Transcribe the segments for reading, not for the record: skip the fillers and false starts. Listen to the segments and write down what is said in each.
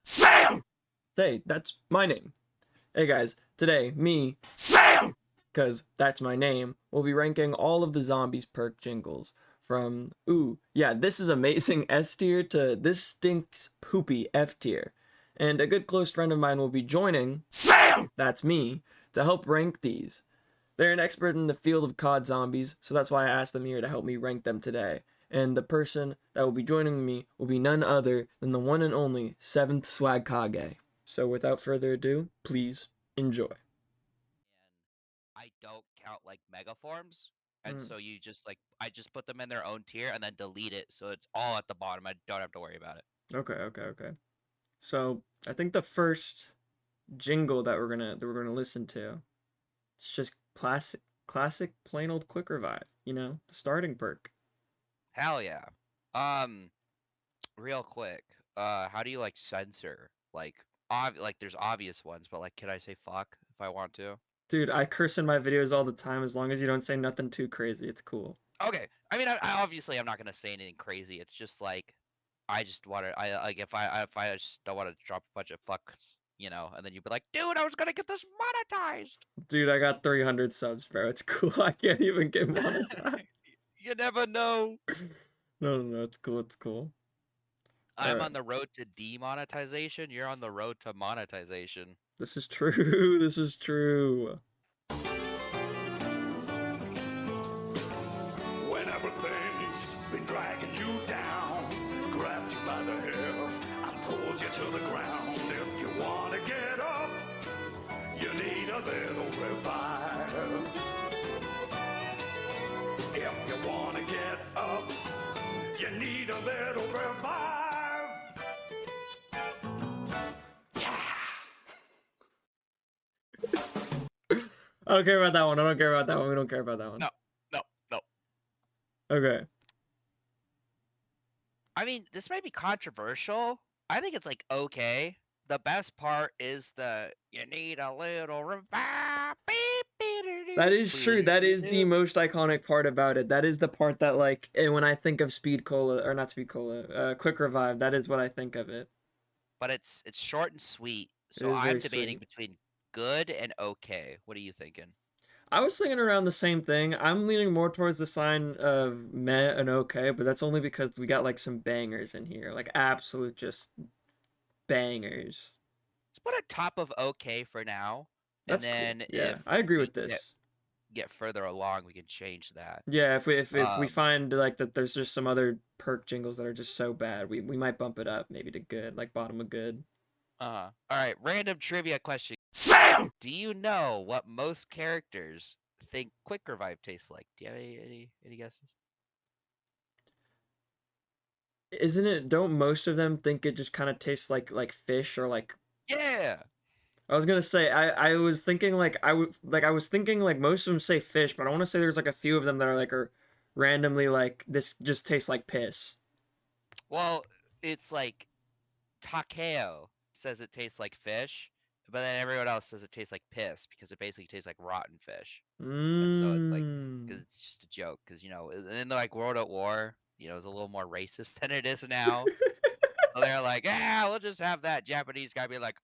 Sam! Hey, that's my name. Hey guys, today, me, Sam! Because that's my name, will be ranking all of the zombies perk jingles. From, ooh, yeah, this is amazing S tier to this stinks poopy F tier. And a good close friend of mine will be joining, Sam! that's me, to help rank these. They're an expert in the field of COD zombies, so that's why I asked them here to help me rank them today. And the person that will be joining me will be none other than the one and only 7th Swag Kage. So without further ado, please enjoy. And I don't count like megaforms. And so you just I just put them in their own tier and then delete it so it's all at the bottom. I don't have to worry about it. Okay. So I think the first jingle that we're gonna listen to, it's just classic plain old quick revive. You know, the starting perk. Hell yeah. Real quick, how do you censor? Like there's obvious ones, but can I say fuck if I want to? Dude, I curse in my videos all the time. As long as you don't say nothing too crazy, it's cool. Okay. I mean, I obviously I'm not gonna say anything crazy. It's just I just want to. I like if I just don't want to drop a bunch of fucks, and then you'd be like, dude, I was gonna get this monetized. Dude, I got 300 subs, bro. It's cool. I can't even get monetized. You never know. No. It's cool. I'm Alright. on the road to demonetization. You're on the road to monetization. This is true. This is true. When everything's been dragging you down, grabbed you by the hair and pulled you to the ground. If you want to get up, you need a little revive. If you want to get up, you need a little revive. Yeah. I don't care about that one. We don't care about that one. No. Okay. I mean, this might be controversial. I think it's okay. The best part is you need a little revive. That is true. That is the most iconic part about it. That is the part that when I think of Speed Cola, or not Speed Cola, Quick Revive, that is what I think of it. But it's short and sweet. So is I'm very debating sweet. between good and okay. What are you thinking? I was thinking around the same thing. I'm leaning more towards the sign of meh and okay, but that's only because we got some bangers in here, absolute just bangers. Let's put a top of okay for now, That's and cool. then Yeah, if I agree we with this. get further along, we can change that. Yeah, if we find that there's just some other perk jingles that are just so bad, we might bump it up maybe to good, like bottom of good. All right, random trivia question. Sam! Do you know what most characters think Quick Revive tastes like? Do you have any guesses? Isn't it? Don't most of them think it just kind of tastes like fish or like? Yeah. I was gonna say I was thinking I was thinking most of them say fish, but I want to say there's a few of them that are randomly this just tastes like piss. Well, it's Takeo says it tastes like fish, but then everyone else says it tastes like piss because it basically tastes like rotten fish. And so it's because it's just a joke. Because in the World at War, it's a little more racist than it is now. So they're like, yeah, we'll just have that Japanese guy be like,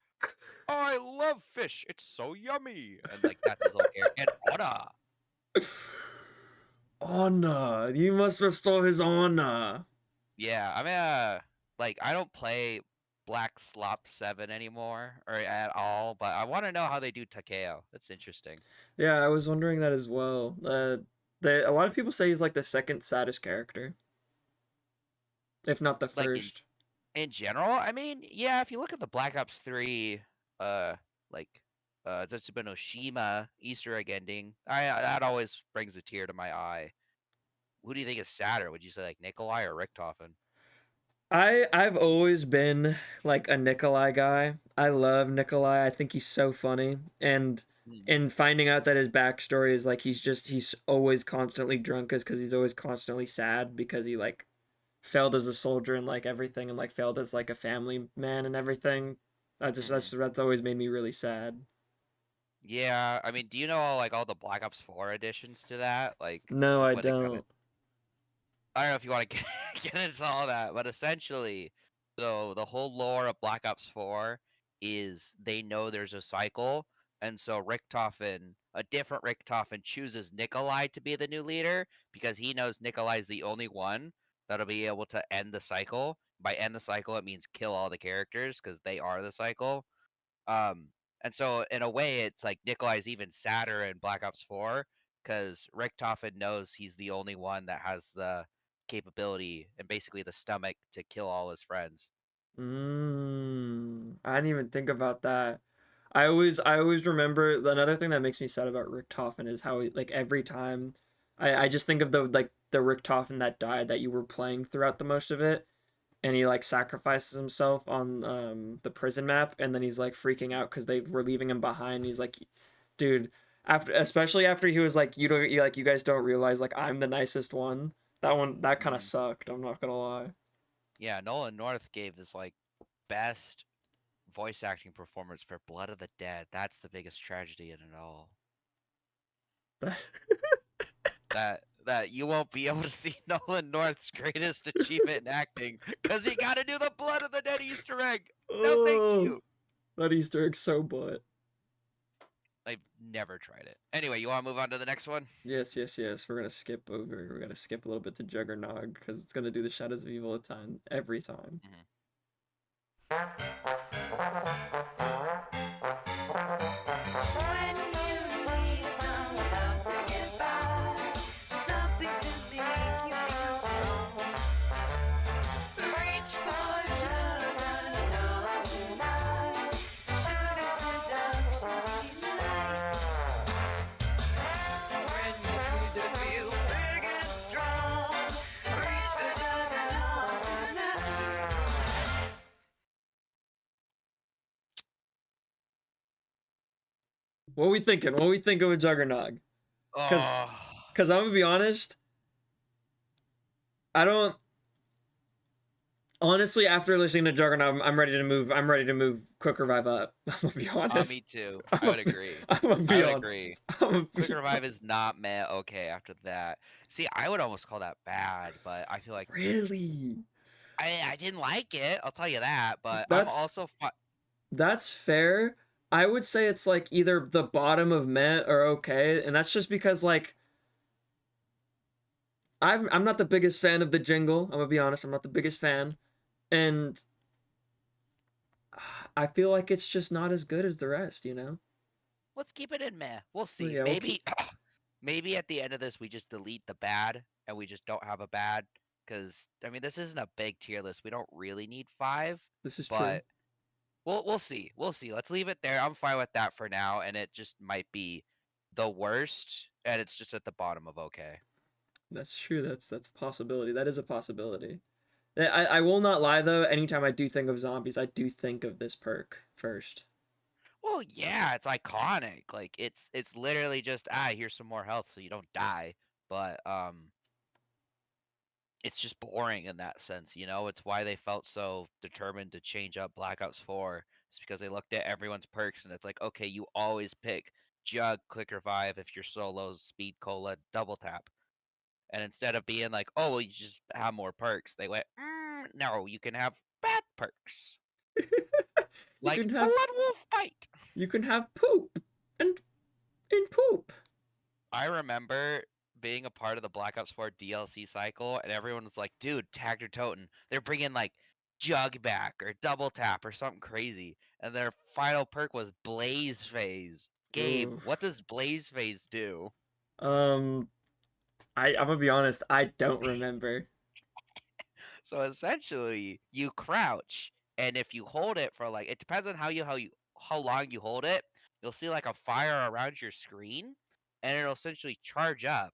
I love fish. It's so yummy. And that's his whole character. And Oda. Honor, you must restore his honor. Yeah, I mean, I don't play Black Slop 7 anymore or at all, but I want to know how they do Takeo. That's interesting. Yeah, I was wondering that as well. A lot of people say he's the second saddest character, if not the Like first. in general, I mean, yeah, if you look at the Black Ops 3 like Zetsuba no Shima Easter egg ending, that always brings a tear to my eye. Who do you think is sadder? Would you say Nikolai or Richtofen? I've always been a Nikolai guy. I love Nikolai. I think he's so funny. And in finding out that his backstory is he's always constantly drunk is because he's always constantly sad because he failed as a soldier and everything and failed as a family man and everything. That's always made me really sad. Yeah, I mean, do you know all the Black Ops 4 additions to that? No, I what it kind don't. of I don't know if you want to get into all that, but essentially, so the whole lore of Black Ops 4 is they know there's a cycle, and so Richtofen, a different Richtofen, chooses Nikolai to be the new leader because he knows Nikolai's the only one that'll be able to end the cycle. By end the cycle, it means kill all the characters because they are the cycle. Um, and so in a way, it's like Nikolai's even sadder in Black Ops 4 because Richtofen knows he's the only one that has the capability and basically the stomach to kill all his friends. I didn't even think about that. I always remember another thing that makes me sad about Richtofen is how like every time I just think of the Richtofen that died that you were playing throughout the most of it, and he like sacrifices himself on the prison map, and then he's like freaking out because they were leaving him behind. He's like, dude, after especially after he was like, you guys don't realize like I'm the nicest one. That kind of sucked. I'm not gonna lie. Yeah, Nolan North gave this like best voice acting performance for Blood of the Dead. That's the biggest tragedy in it all. That you won't be able to see Nolan North's greatest achievement in acting because you got to do the Blood of the Dead Easter egg. No, thank you. That Easter egg's so butt. I've never tried it. Anyway, you want to move on to the next one? Yes, yes, yes. We're gonna skip a little bit to Juggernog because it's gonna do the Shadows of Evil every time. What we thinking? What we think of a Juggernog? Because Oh, I'm gonna be honest, I don't. Honestly, after listening to Juggernaut, I'm ready to move. I'm ready to move Quick Revive up. I'm gonna be honest. me too. I would agree. I'm gonna be I would honest. agree. I'm gonna be Quick Revive is not meh okay after that. See, I would almost call that bad, but I feel like really. I didn't like it. I'll tell you that. But I'm That's also that's fair. I would say it's like either the bottom of meh or okay, and that's just because like I'm not the biggest fan of the jingle. I'm gonna be honest. I'm not the biggest fan, and I feel like it's just not as good as the rest. You know. let's keep it in meh. We'll see. Yeah, Maybe maybe at the end of this we just delete the bad and we just don't have a bad because I mean this isn't a big tier list. We don't really need 5, this is true. but we'll see. We'll see. Let's leave it there. I'm fine with that for now, and it just might be the worst, and it's just at the bottom of okay. That's true. That's a possibility. That is a possibility. I will not lie though. Anytime I do think of zombies, I do think of this perk first. Well, yeah, it's iconic. Like it's literally just here's some more health so you don't die. But it's just boring in that sense, you know? It's why they felt so determined to change up Black Ops 4. It's because they looked at everyone's perks and it's like, okay, you always pick Jug, Quick Revive if you're solo, Speed Cola, Double Tap. And instead of being like, oh, well, you just have more perks, they went, no, you can have bad perks. You Like can have Blood Wolf Fight. you can have poop and poop. I remember being a part of the Black Ops 4 DLC cycle, and everyone was like, dude, Tagged or Toten. They're bringing like Jug back or Double Tap or something crazy. And their final perk was Blaze Phase. Gabe, Oof. what does Blaze Phase do? I'm gonna be honest. I don't remember. So essentially, you crouch, and if you hold it for like, it depends on how long you hold it. You'll see like a fire around your screen, and it'll essentially charge up.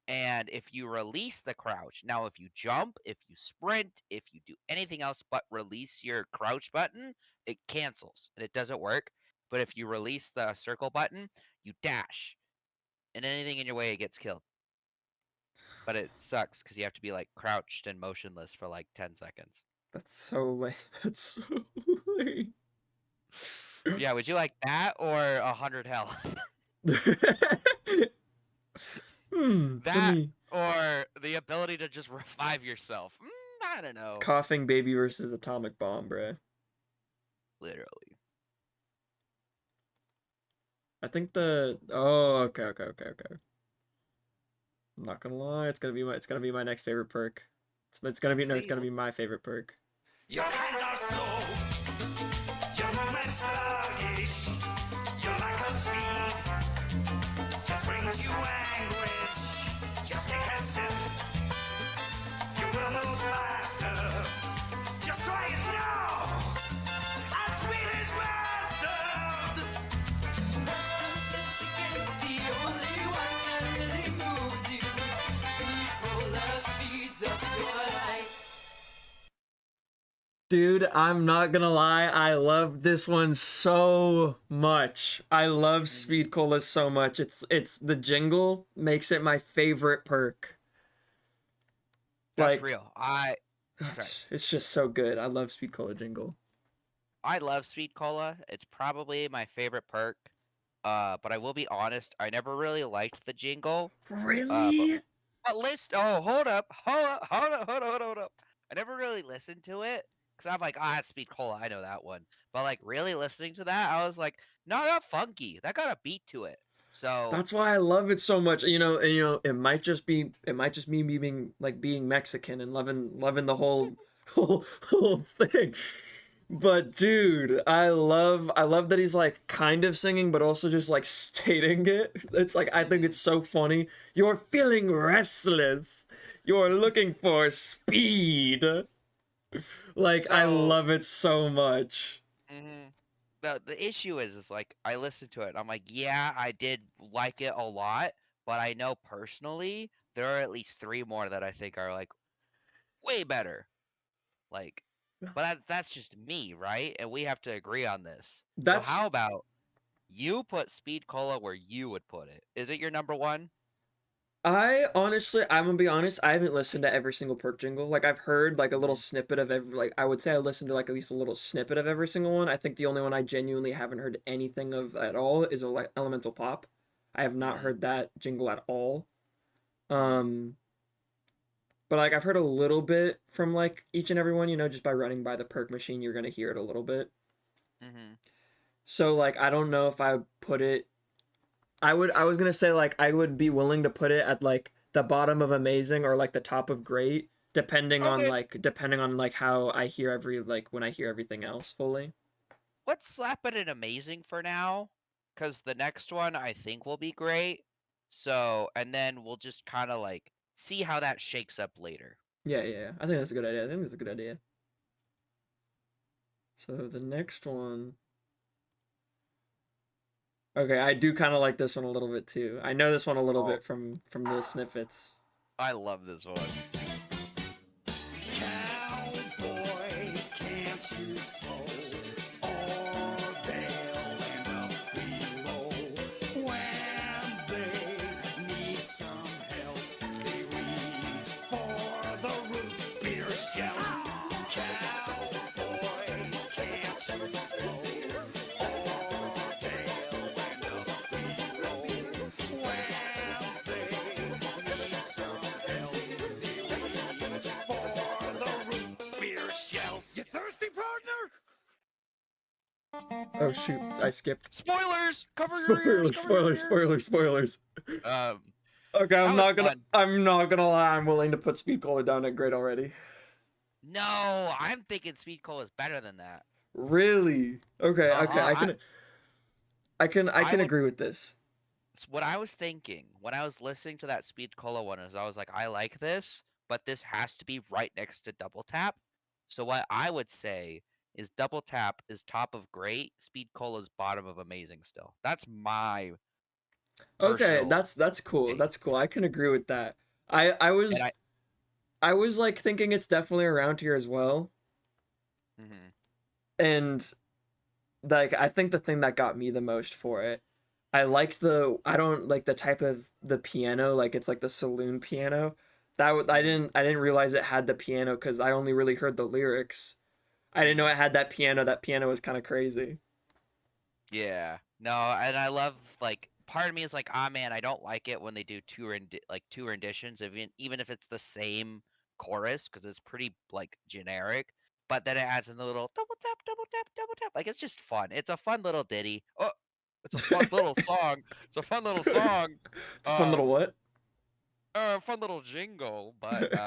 And if you release the crouch, now if you jump, if you sprint, if you do anything else but release your crouch button, it cancels and it doesn't work. But if you release the circle button, you dash, and anything in your way it gets killed. But it sucks because you have to be like crouched and motionless for like 10 seconds. That's so lame. That's so lame. Yeah, would you like that or 100 health? Let That me Or the ability to just revive yourself. I don't know. Coughing baby versus atomic bomb, bruh. Literally. I think the okay. I'm not gonna lie, it's gonna be my next favorite perk. It's gonna be my favorite perk. Your hands are slow, your movements sluggish, your lack of speed just brings you anguish. Just take a sip, you will move faster. Just try it now, and speed is mastered. Dude, I'm not gonna lie, I love this one so much. I love Speed Cola so much. It's the jingle makes it my favorite perk. That's Like, real. Sorry. it's just so good. I love Speed Cola jingle. I love Sweet Cola. It's probably my favorite perk. But I will be honest, I never really liked the jingle. Really? Hold up. I never really listened to it. Because I'm like, Speed Cola, I know that one. But like really listening to that, I was like, no, that funky. That got a beat to it. So That's why I love it so much. It might just be me being Mexican and loving the whole thing. But dude, I love that he's like kind of singing but also just like stating it. It's like I think it's so funny. You're feeling restless. You're looking for speed. Like I love it so much. mhm. The issue is like I listened to it. I'm like, yeah, I did like it a lot, but I know personally there are at least 3 more that I think are like way better. Like, but that's just me, right? And we have to agree on this. So That's how about you put Speed Cola where you would put it? Is it your number 1? I'm gonna be honest, I haven't listened to every single perk jingle. Like I've heard like a little snippet of every like I would say I listened to like at least a little snippet of every single one. I think the only one I genuinely haven't heard anything of at all is like Elemental Pop. I have not heard that jingle at all. Um but like I've heard a little bit from like each and every one, just by running by the perk machine, you're gonna hear it a little bit. Mm-hmm. So like I don't know if I put it I was gonna say like I would be willing to put it at like the bottom of amazing or like the top of great, Okay, depending on like how I hear when I hear everything else fully. let's slap it in amazing for now, because the next one I think will be great. So, and then we'll just kind of like see how that shakes up later. Yeah. I think that's a good idea. I think that's a good idea. So the next one. Okay, I do kind of like this one a little bit too. I know this one a little Oh, bit from the snippets. I love this one. Cowboys can't shoot slow, or they'll end up below. When they need some help, they reach for the root beer shelf. Cowboys can't shoot slow, or they'll end up below. When they need some help, they reach for the root beer shelf. You thirsty, partner? Oh shoot, I skipped. Spoilers! Cover your ears. Spoilers. Um, Okay, that was fun. I'm not gonna lie. I'm willing to put Speed Cola down at great already. No, I'm thinking Speed Cola is better than that. Really? Okay. Uh-huh. I I can would. agree with this. What I was thinking when I was listening to that Speed Cola one is I was like, I like this, but this has to be right next to Double Tap. So what I would say is Double Tap is top of great, Speed Cola's bottom of amazing still. That's my Okay, personal that's cool. take. That's cool. I can agree with that. I I And was I I was like thinking it's definitely around here as well. mhm. And like I think the thing that got me the most for it, I don't like the type of the piano, like it's like the saloon piano. I didn't realize it had the piano because I only really heard the lyrics. I didn't know it had that piano. That piano was kind of crazy. Yeah. No, and I love like part of me is like, ah, man, I don't like it when they do two renditions, even if it's the same chorus, because it's pretty like generic. But then it adds in the little double tap, double tap, double tap. Like it's just fun. It's a fun little ditty. Oh, it's a fun little song. It's a fun little song. It's a fun little what? Fun little jingle. But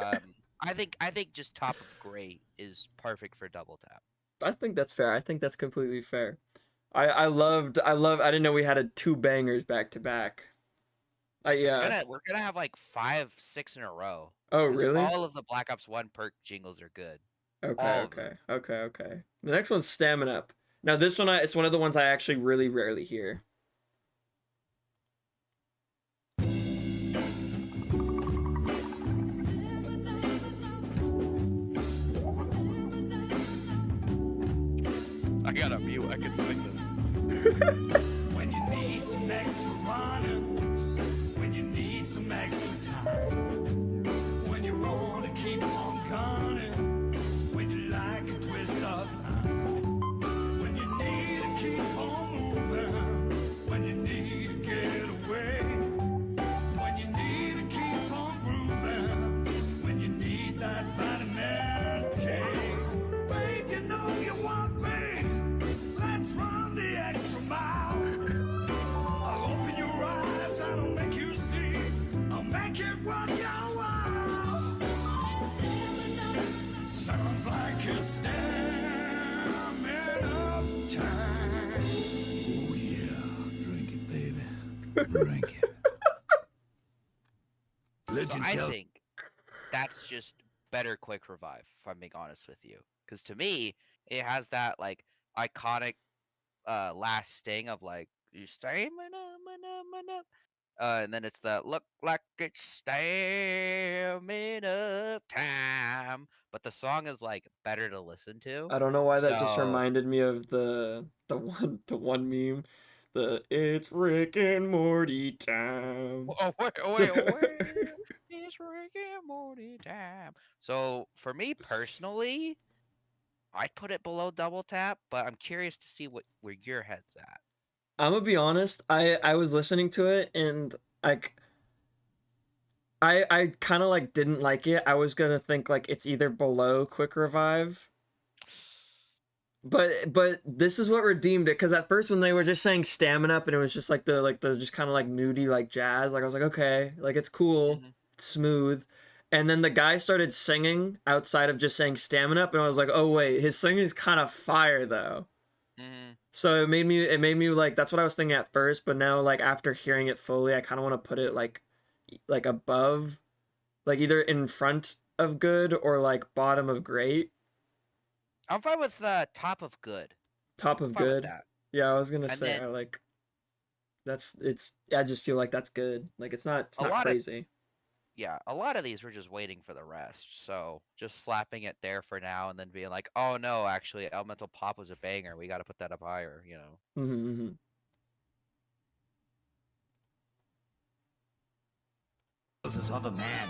I think just Top of Great is perfect for double tap. I think that's fair. I think that's completely fair. I didn't know we had two bangers back to back. Yeah. We're gonna have like 5, 6 in a row. Oh, 'Cause really? all of the Black Ops 1 perk jingles are good. Okay, All of okay, them. okay. The next one's Stamina Up. Now this one, it's one of the ones I actually really rarely hear. I got a mute. I can sing this. When you need some extra running, when you need some extra time, when you want to keep on gunning, when you like a twist of line, when you need to keep on moving, when you need to get away, when you need to keep on grooving, when you need that vitamin K. Babe, you know you want me. Let's run the extra mile. I'll open your eyes, I don't make you see. I'll make it worth your while. Sounds like a stamina time. Oh yeah, drink it, baby. Drink it. So Legend I tell- think that's just better quick revive, if I'm being honest with you. Because to me, it has that like iconic last sting of like you stamina, and then it's the look like it's stamina time. But the song is like better to listen to. I don't know why that just So reminded me of the one meme, the "It's Rick and Morty time." wait, it's Rick and Morty time. So for me personally, I'd put it below double tap, but I'm curious to see where your head's at. I'm gonna be honest. I was listening to it and like I kind of like didn't like it. I was gonna think like it's either below Quick Revive. But this is what redeemed it, because at first when they were just saying Stamina Up and it was just like the just kind of like moody like jazz, like I was like, okay, like it's cool, it's smooth. And then the guy started singing outside of just saying Stamina Up, and I was like, oh wait, his singing is kind of fire though. So it made me like, that's what I was thinking at first, but now like after hearing it fully, I kind of want to put it like above, like either in front of good or like bottom of great. I'm fine with top of good. Top of Fine with good. that. Yeah, I was gonna And say then- I like I just feel like that's good. Like it's not A lot of- crazy. Yeah, a lot of these were just waiting for the rest. So just slapping it there for now and then being like, oh no, actually, Elemental Pop was a banger. We got to put that up higher, you know. Mm-hmm. Of a man,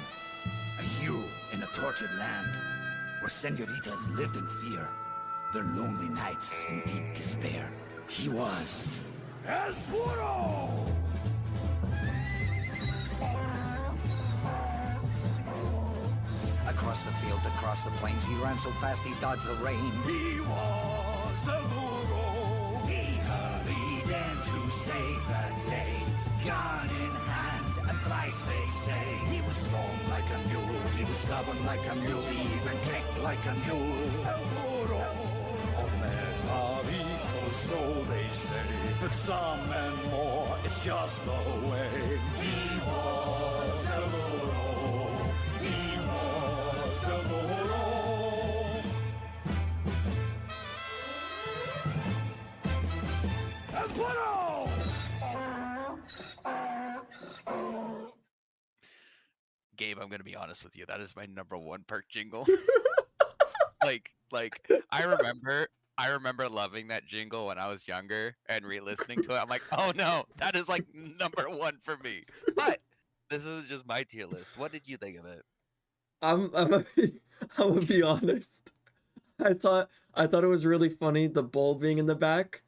a hero in a tortured land, where senoritas lived in fear, their lonely nights in deep despair. He was El Puro! Across the fields, across the plains, he ran so fast he dodged the rain. He was El Puro. He hurried in to save the day, gun in hand, and thrice they say. He was strong like a mule, he was stubborn like a mule, he even kicked like a mule. El Puro. All men are equal, so they say, but some men more, it's just the way. He was El Puro. He was El Puro. El Puro! Gabe, I'm gonna be honest with you. That is my #1 perk jingle. like I remember loving that jingle when I was younger and re-listening to it. I'm like, oh no, that is like #1 for me. But this isn't just my tier list. What did you think of it? I'm gonna be honest. I thought it was really funny, the bull being in the back.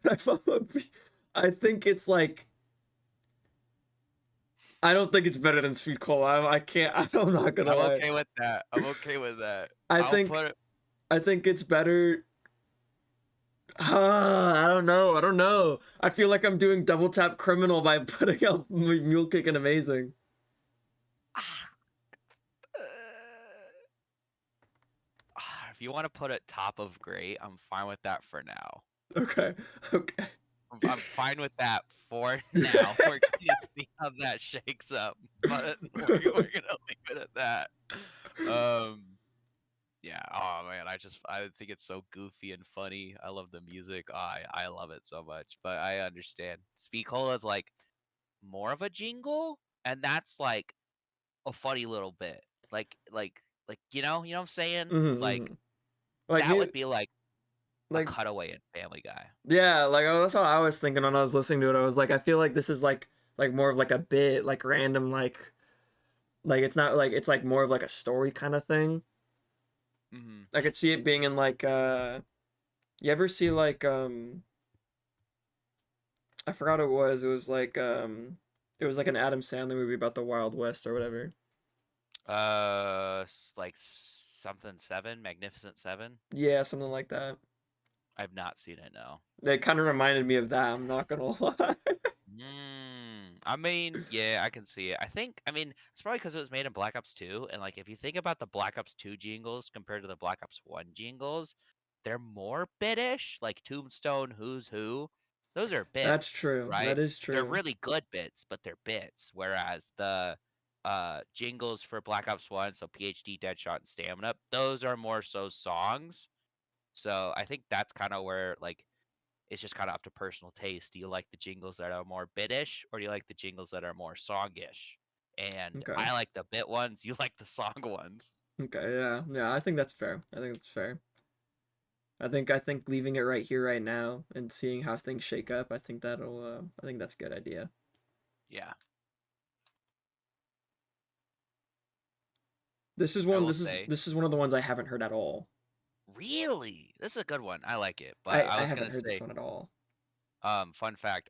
But I think it's like I don't think it's better than Sweet Cola. I can't. I'm not gonna I'm lie. okay with that. I'm okay with that. I I'll think put it. I think it's better. I don't know. I don't know. I feel like I'm doing double tap criminal by putting out Mule Kick and Amazing. If you want to put it top of great, I'm fine with that for now. Okay. Okay. I'm fine with that for now. We're gonna see how that shakes up, but we're gonna leave it at that. Yeah. Oh man, I think it's so goofy and funny. I love the music. I love it so much. But I understand. Speakola is like more of a jingle, and that's like a funny little bit. Like, you know what I'm saying? Like Mm-hmm. Like that me, would be like a like cutaway in Family Guy. yeah, like oh, that's what I was thinking when I was listening to it. I was like, I feel like this is like more of like a bit, like random, like it's not like it's like more of like a story kind of thing. Mm-hmm. I could see it being in like you ever see like I forgot what it was. It was like an Adam Sandler movie about the Wild West or whatever. Like something seven, Magnificent Seven. Yeah, something like that. I've not seen it. No. They kind of reminded me of that. I'm not gonna lie. I mean, yeah, I can see it. I mean, it's probably because it was made in Black Ops 2, and like if you think about the Black Ops 2 jingles compared to the Black Ops 1 jingles, they're more bitish, like Tombstone, Who's Who. Those are That's bits, true. right? That is They're true. really good bits, but they're bits. Whereas the jingles for Black Ops 1, so PhD, Deadshot, and Stamina, those are more so songs. So I think that's kind of where like it's just kind of up to personal taste. Do you like the jingles that are more bitish, or do you like the jingles that are more songish? And Okay. I like the bit ones. You like the song ones. Okay. Yeah. Yeah. I think that's fair. I think that's fair. I think leaving it right here, right now, and seeing how things shake up. I think that'll. I think that's a good idea. Yeah, This is I one. will This is say. this is one of the ones I haven't heard at all. Really, this is a good one. I like it. But I I I was haven't gonna heard this say, one at all. fun fact.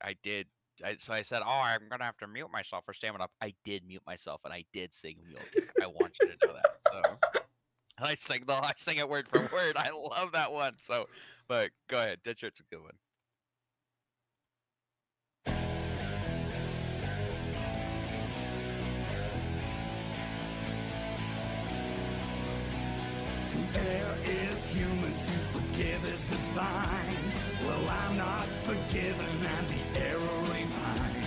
So I said, oh, I'm gonna have to mute myself for stamina up. I did mute myself, and I did sing Mule Kick. I want you to know that. So. And I sing it word for word. I love that one. So, but go ahead. Deadshot's a good one. To err is human, to forgive is divine. Well, I'm not forgiven, and the error ain't mine.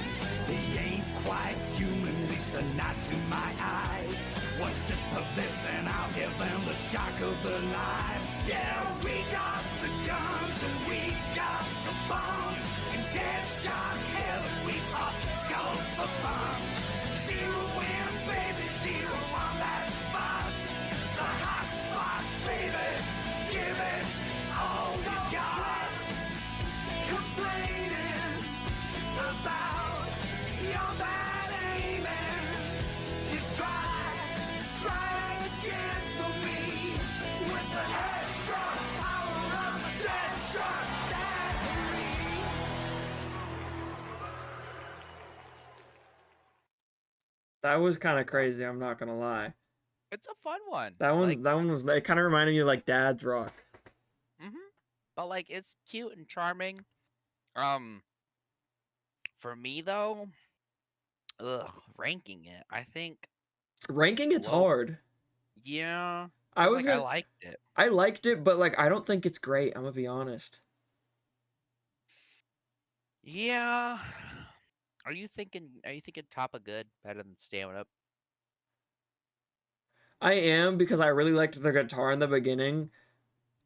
He ain't quite human, at least not to my eyes. One sip of this, and I'll give them the shock of their lives. Yeah, we got the guns, and we got the bombs. And Deadshot heaven, we off skulls for fun. Zero win, baby, zero on that spot. The hot spot, baby, give it all you got. Complaining about your bad aiming. Just try again for me. With the headshot power of a Deadshot battery. That was kind of crazy. I'm not gonna lie. It's a fun one. That one was. It kind of reminded me of like Dad's Rock. But like it's cute and charming. Um, for me though, ranking it, I think Ranking it's low. hard. Yeah, I cause was like I gonna. liked it. I liked it, but like I don't think it's great. I'm gonna be honest. Yeah. Are you thinking? Are you thinking top of good better than stamina up? I am because I really liked the guitar in the beginning.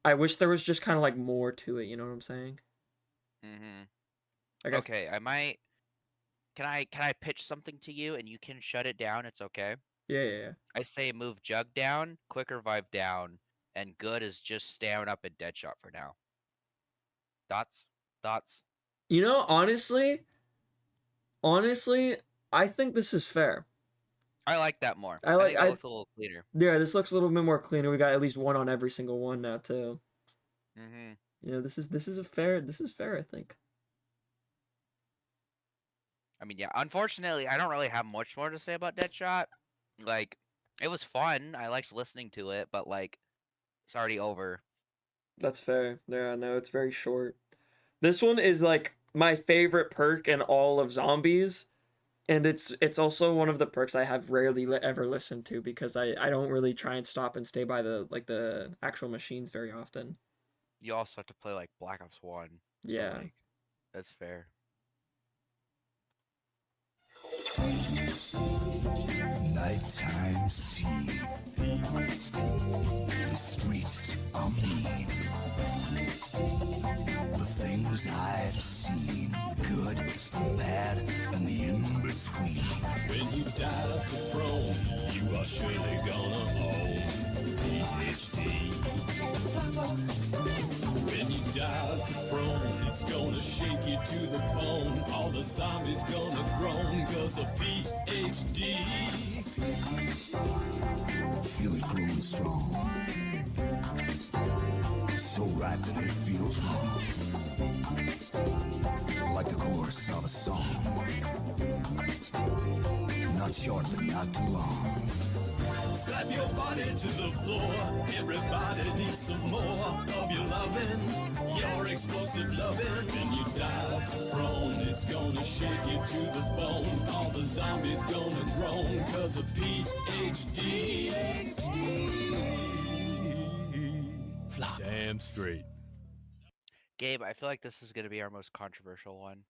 I wish there was just kind of like more to it. You know what I'm saying? Like Okay, I might. Can I pitch something to you and you can shut it down? It's okay. yeah, yeah, yeah. I say move Jug down, Quick Revive down, and good is just stamina up and Deadshot for now. Thoughts? Thoughts? You know, honestly, I think this is fair. I like that more. I I like think that I looks a little cleaner. yeah. This looks a little bit more cleaner. We got at least one on every single one now too. Mm-hmm. You know, this is fair. I think. I mean, yeah. Unfortunately, I don't really have much more to say about Deadshot. Like, it was fun. I liked listening to it, but like, it's already over. That's fair. Yeah, no, it's very short. This one is like my favorite perk in all of Zombies, and it's also one of the perks I have rarely ever listened to because I don't really try and stop and stay by the actual machines very often. You also have to play like Black Ops 1. So Yeah. like, that's fair. Nighttime scene. The streets are mean. The things I've seen, the good, the bad, and the in-between. When you die for prone, you are surely gonna own PhD. When you die for prone, it's gonna shake you to the bone. All the zombies gonna groan cause of PhD. Feel it growing strong. So right that it feels wrong. Like the chorus of a song. Not short but not too long. Slap your body to the floor. Everybody needs some more of your loving. Your explosive loving. When you die prone, it's gonna shake you to the bone. All the zombies gonna groan cause of PhD. Flop. Damn straight. Gabe, I feel like this is gonna be our most controversial one.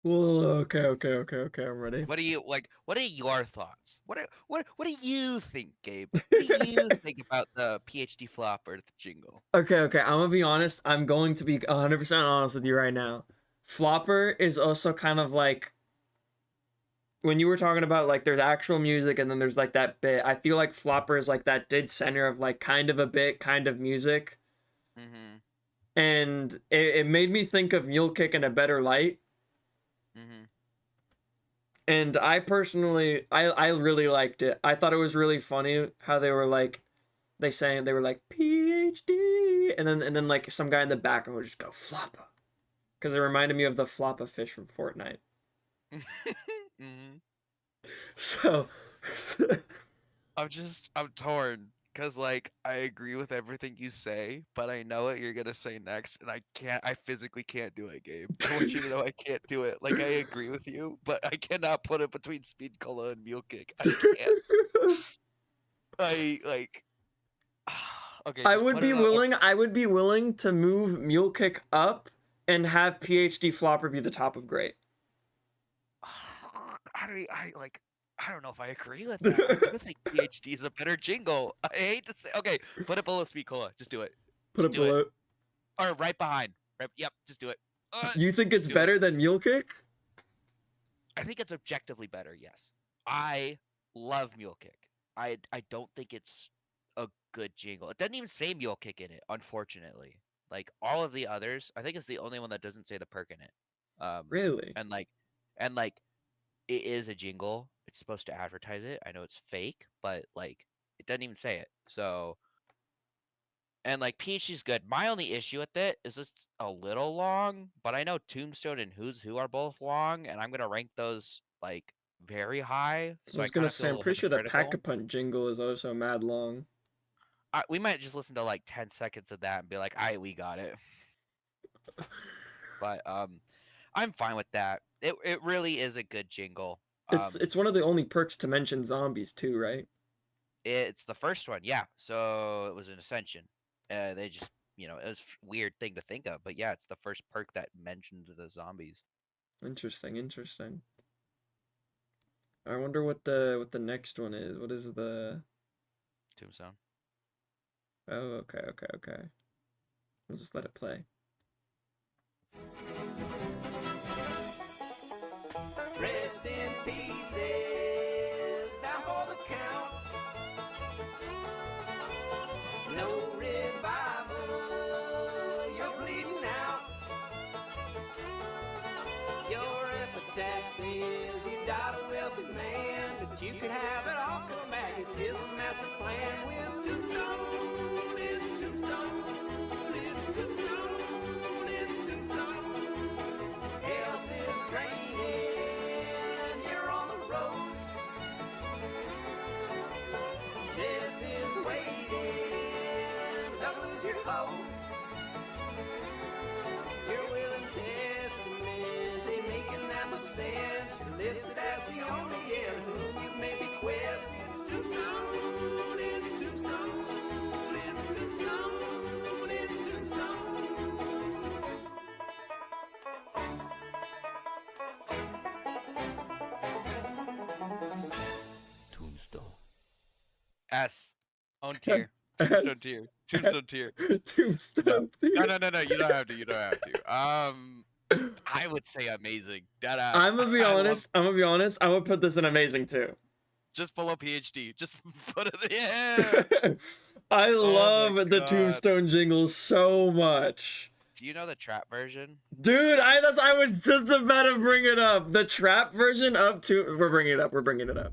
Well, okay. I'm ready. What do you like? What are your thoughts? What do you think, Gabe? What do you think about the PhD flopper jingle? Okay. I'm gonna be honest. I'm going to be 100% honest with you right now. Flopper is also kind of like when you were talking about like there's actual music and then there's like that bit. I feel like Flopper is like that dead center of like kind of a bit, kind of music. Mm-hmm. And it made me think of Mule Kick in a better light. Mm-hmm. And I personally, I really liked it. I thought it was really funny how they were like, they were like PhD, and then like some guy in the background would just go Floppa, because it reminded me of the Floppa fish from Fortnite. Mm-hmm. So, I'm torn because like I agree with everything you say, but I know what you're gonna say next, and I physically can't do it, Gabe. I want you to know I can't do it. Like I agree with you, but I cannot put it between Speed Cola and Mule Kick. I can't. I like. Okay, I just would put be it on. willing. I would be willing to move Mule Kick up and have PhD Flopper be the top of great. I don't know if I agree with that. I do think PhD is a better jingle. I hate to say. Okay, put it below Speed Cola. Just do it. Put Just it do it. below. Or right behind. Right, yep, just do it. You think it's Just do it. better than Mule Kick? I think it's objectively better. Yes, I love Mule Kick. I don't think it's a good jingle. It doesn't even say Mule Kick in it, unfortunately. Like all of the others, I think it's the only one that doesn't say the perk in it. Really? And like it is a jingle. It's supposed to advertise it. I know it's fake, but like it doesn't even say it. So and like PhD's good. My only issue with it is it's a little long, but I know Tombstone and Who's Who are both long, and I'm gonna rank those like very high. I So I was kind gonna of feel say a I'm little pretty sure the hypocritical. Pack-a-Punch jingle is also mad long. We might just listen to like 10 seconds of that and be like, "Alright, we got it." But I'm fine with that. It really is a good jingle. It's one of the only perks to mention zombies too, right? It's the first one, yeah. So it was an Ascension. They just, it was a weird thing to think of, but yeah, it's the first perk that mentioned the zombies. Interesting. I wonder what the next one is. What is the? Tombstone. Oh, okay. We'll just let it play. Rest in pieces, down for the count. No revival, you're bleeding out. Your epitaph says you died a wealthy man, but you could have it all come back. It's his master plan with Tombstone. It's Tombstone. It's Tombstone. It's Tombstone. Health is draining. folks. Your will and testament ain't making that much sense to list it as the only heir whom you may bequest. It's Tombstone, it's Tombstone, it's Tombstone, it's Tombstone. Tombstone. S. Own tier. Tombstone tier. Tombstone tier. Tombstone. No. You don't have to. You don't have to. I would say amazing. Deadass. I'm gonna be honest. I'm gonna put this in amazing too. Just below PhD. Just put it. Yeah. I love my the God. Tombstone jingle so much. Do you know the trap version? Dude, I was just about to bring it up. The trap version of we're bringing it up. We're bringing it up.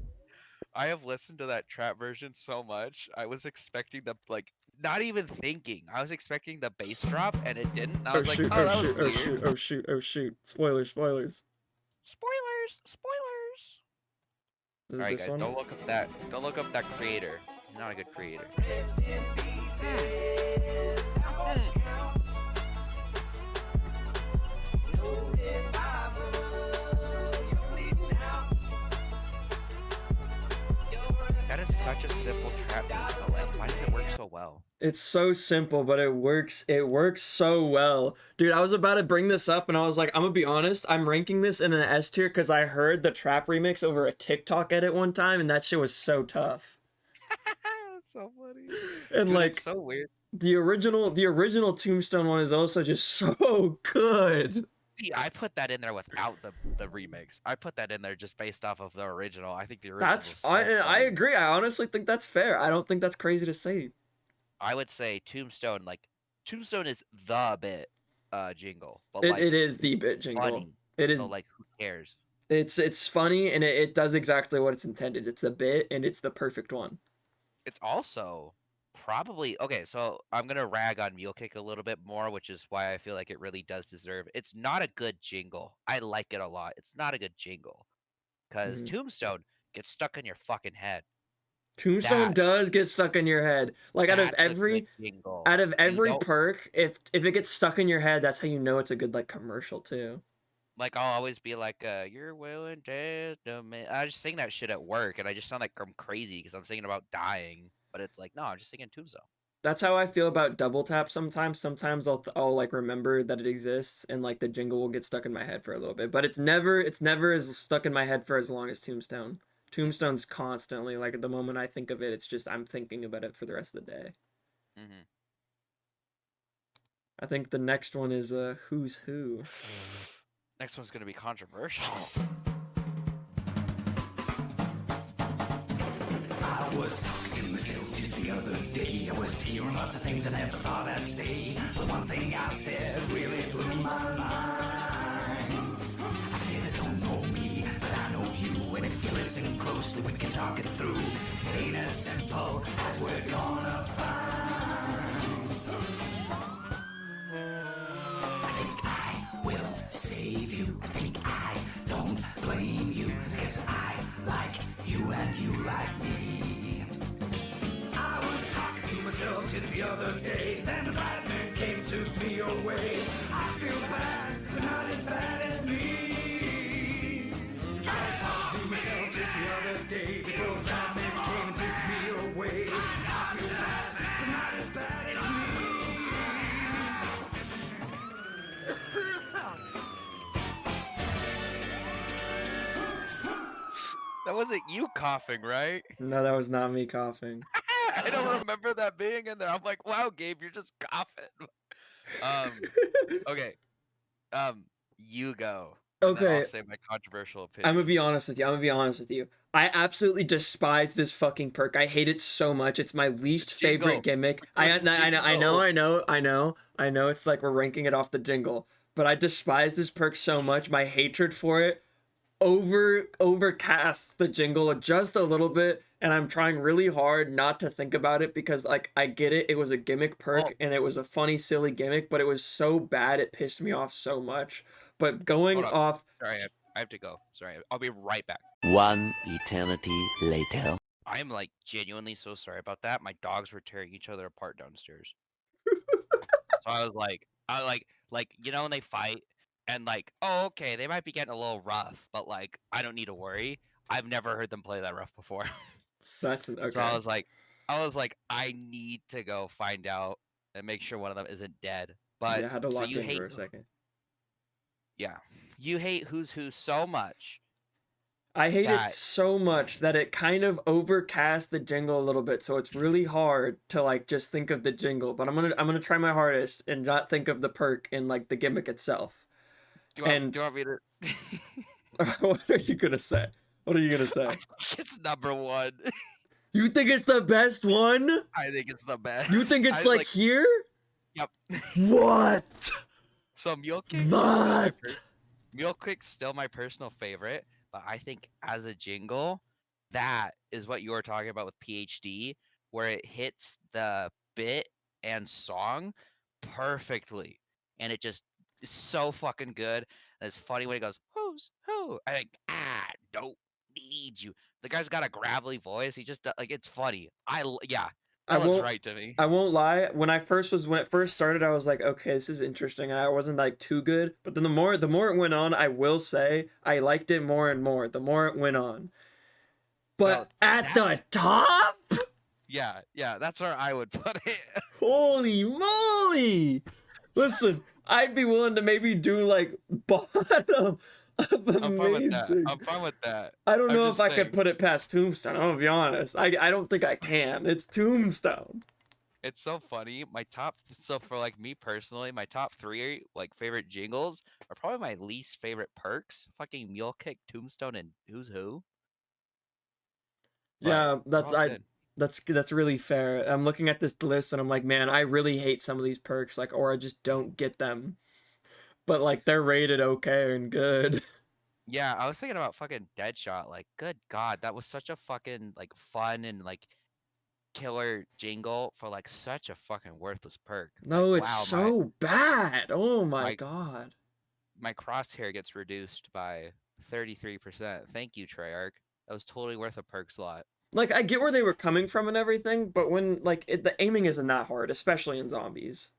I have listened to that trap version so much. I was expecting the not even thinking. I was expecting the bass drop, and it didn't. And I was like, shoot, oh, that shoot, was oh weird. shoot, oh shoot, oh shoot. Spoilers. Spoilers. Is it All right, this guys, one? don't look up that. Don't look up that creator. He's not a good creator. Rest in pieces. No revival. You're bleeding out. That is such a simple trap beat, but like, why does it work so well? It's so simple, but it works. It works so well. Dude, I was about to bring this up and I was like, I'm gonna be honest, I'm ranking this in an S tier because I heard the trap remix over a TikTok edit one time and that shit was so tough. That's so funny. And Dude, like it's so weird. the original Tombstone one is also just so good. See, I put that in there without the remix. I put that in there just based off of the original. I think the original. I agree. I honestly think that's fair. I don't think that's crazy to say. I would say Tombstone, Tombstone is the bit jingle, but It is the bit jingle. funny. It is. So like, who cares? It's funny and it does exactly what it's intended. It's a bit and it's the perfect one. It's also probably okay. So I'm gonna rag on Mule Kick a little bit more, which is why I feel like it really does deserve. It's not a good jingle. I like it a lot. It's not a good jingle because Tombstone gets stuck in your fucking head. Tombstone does get stuck in your head. Like out of every perk, if it gets stuck in your head, that's how you know it's a good like commercial too. Like I'll always be like, "You're willing to I just sing that shit at work, and I just sound like I'm crazy because I'm singing about dying. But it's like, no, I'm just singing Tombstone. That's how I feel about double tap sometimes. Sometimes I'll like remember that it exists and like the jingle will get stuck in my head for a little bit, but it's never as stuck in my head for as long as Tombstone. Tombstone's constantly like at the moment I think of it, it's just I'm thinking about it for the rest of the day. Mm-hmm. I think the next one is Who's Who. Next one's gonna be controversial. I was talking to myself just the other day. I was hearing lots of things I never thought I'd say. But one thing I said really blew my mind. I said I don't know me, but I know you. And if you listen close to it, we can talk it through. It ain't as simple as we're gonna find. I think I will save you. I think I don't blame you. Because I like you and you like me. I was talking to myself just the other day. Then the bad man came, took me away. I feel bad, but not as bad as me. I was talking to myself just the other day. Before the bad man came and took me away. I feel bad, but not as bad as me. That wasn't you coughing, right? No, that was not me coughing. I don't remember that being in there. I'm like, wow, Gabe, you're just coughing. Okay. You go. And then Okay. I'll say my controversial opinion. I'm gonna be honest with you. I absolutely despise this fucking perk. I hate it so much. It's my least favorite gimmick. I know. It's like we're ranking it off the jingle, but I despise this perk so much. My hatred for it overcasts the jingle just a little bit, and I'm trying really hard not to think about it because like I get it. It was a gimmick perk and it was a funny, silly gimmick, but it was so bad it pissed me off so much. But going off. Sorry, I have to go. Sorry, I'll be right back. One eternity later. I'm like genuinely so sorry about that. My dogs were tearing each other apart downstairs. So I was like when they fight and like, oh okay, they might be getting a little rough, but like I don't need to worry. I've never heard them play that rough before. That's So okay. I was like, I need to go find out and make sure one of them isn't dead. But Yeah, I had to so lock you in for hate, a second. yeah, you hate Who's Who so much I hate it that so much that it kind of overcast the jingle a little bit, so it's really hard to like just think of the jingle. But I'm gonna try my hardest and not think of the perk and like the gimmick itself. And do you want me to? what are you gonna say? What are you gonna say? It's number one. You think it's the best one? I think it's the best. You think it's like here? Yep. What? So Mule Kick is What? Mule Kick's still my personal favorite, but I think as a jingle, that is what you were talking about with PhD, where it hits the bit and song perfectly, and it just is so fucking good. And it's funny when it goes, "Who's who?" I think, don't need you. The guy's got a gravelly voice. He just like it's funny. Yeah, I that looks won't right to me. I won't lie. When it first started, I was like, okay, this is interesting. And I wasn't like too good. But then the more it went on, I will say I liked it more and more. The more it went on. But So at the top, yeah, that's where I would put it. holy moly! Listen, I'd be willing to maybe do like bottom of I'm fine with that. amazing. I'm fine with that. I don't I'm know just if I saying. could put it past Tombstone. I'm gonna be honest. I don't think I can. It's Tombstone. It's so funny. So for like me personally, my top three like favorite jingles are probably my least favorite perks. Fucking Mule Kick, Tombstone, and Who's Who. But Yeah, they're all good. that's really fair. I'm looking at this list and I'm like, man, I really hate some of these perks, like, or I just don't get them. But like they're rated okay and good. Yeah, I was thinking about fucking Deadshot. Like, good God, that was such a fucking like fun and like killer jingle for like such a fucking worthless perk. Like, No, it's wow, so bad. Oh my my god. my crosshair gets reduced by 33%. Thank you, Treyarch. That was totally worth a perk slot. Like I get where they were coming from and everything, but when like the aiming isn't that hard, especially in zombies.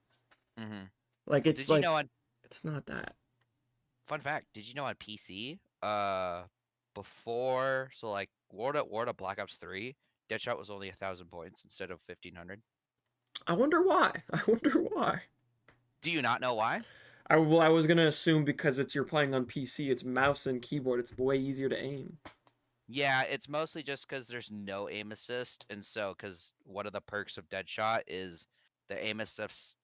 Mm-hmm. Like it's Did you like know it's not that. fun fact, did you know on PC, before like War of Black Ops 3, Deadshot was only 1,000 points instead of 1,500. I wonder why. I wonder why. Do you not know why? I was gonna assume because you're playing on PC, it's mouse and keyboard. It's way easier to aim. Yeah, it's mostly just because there's no aim assist, and so because one of the perks of Deadshot is the aim assist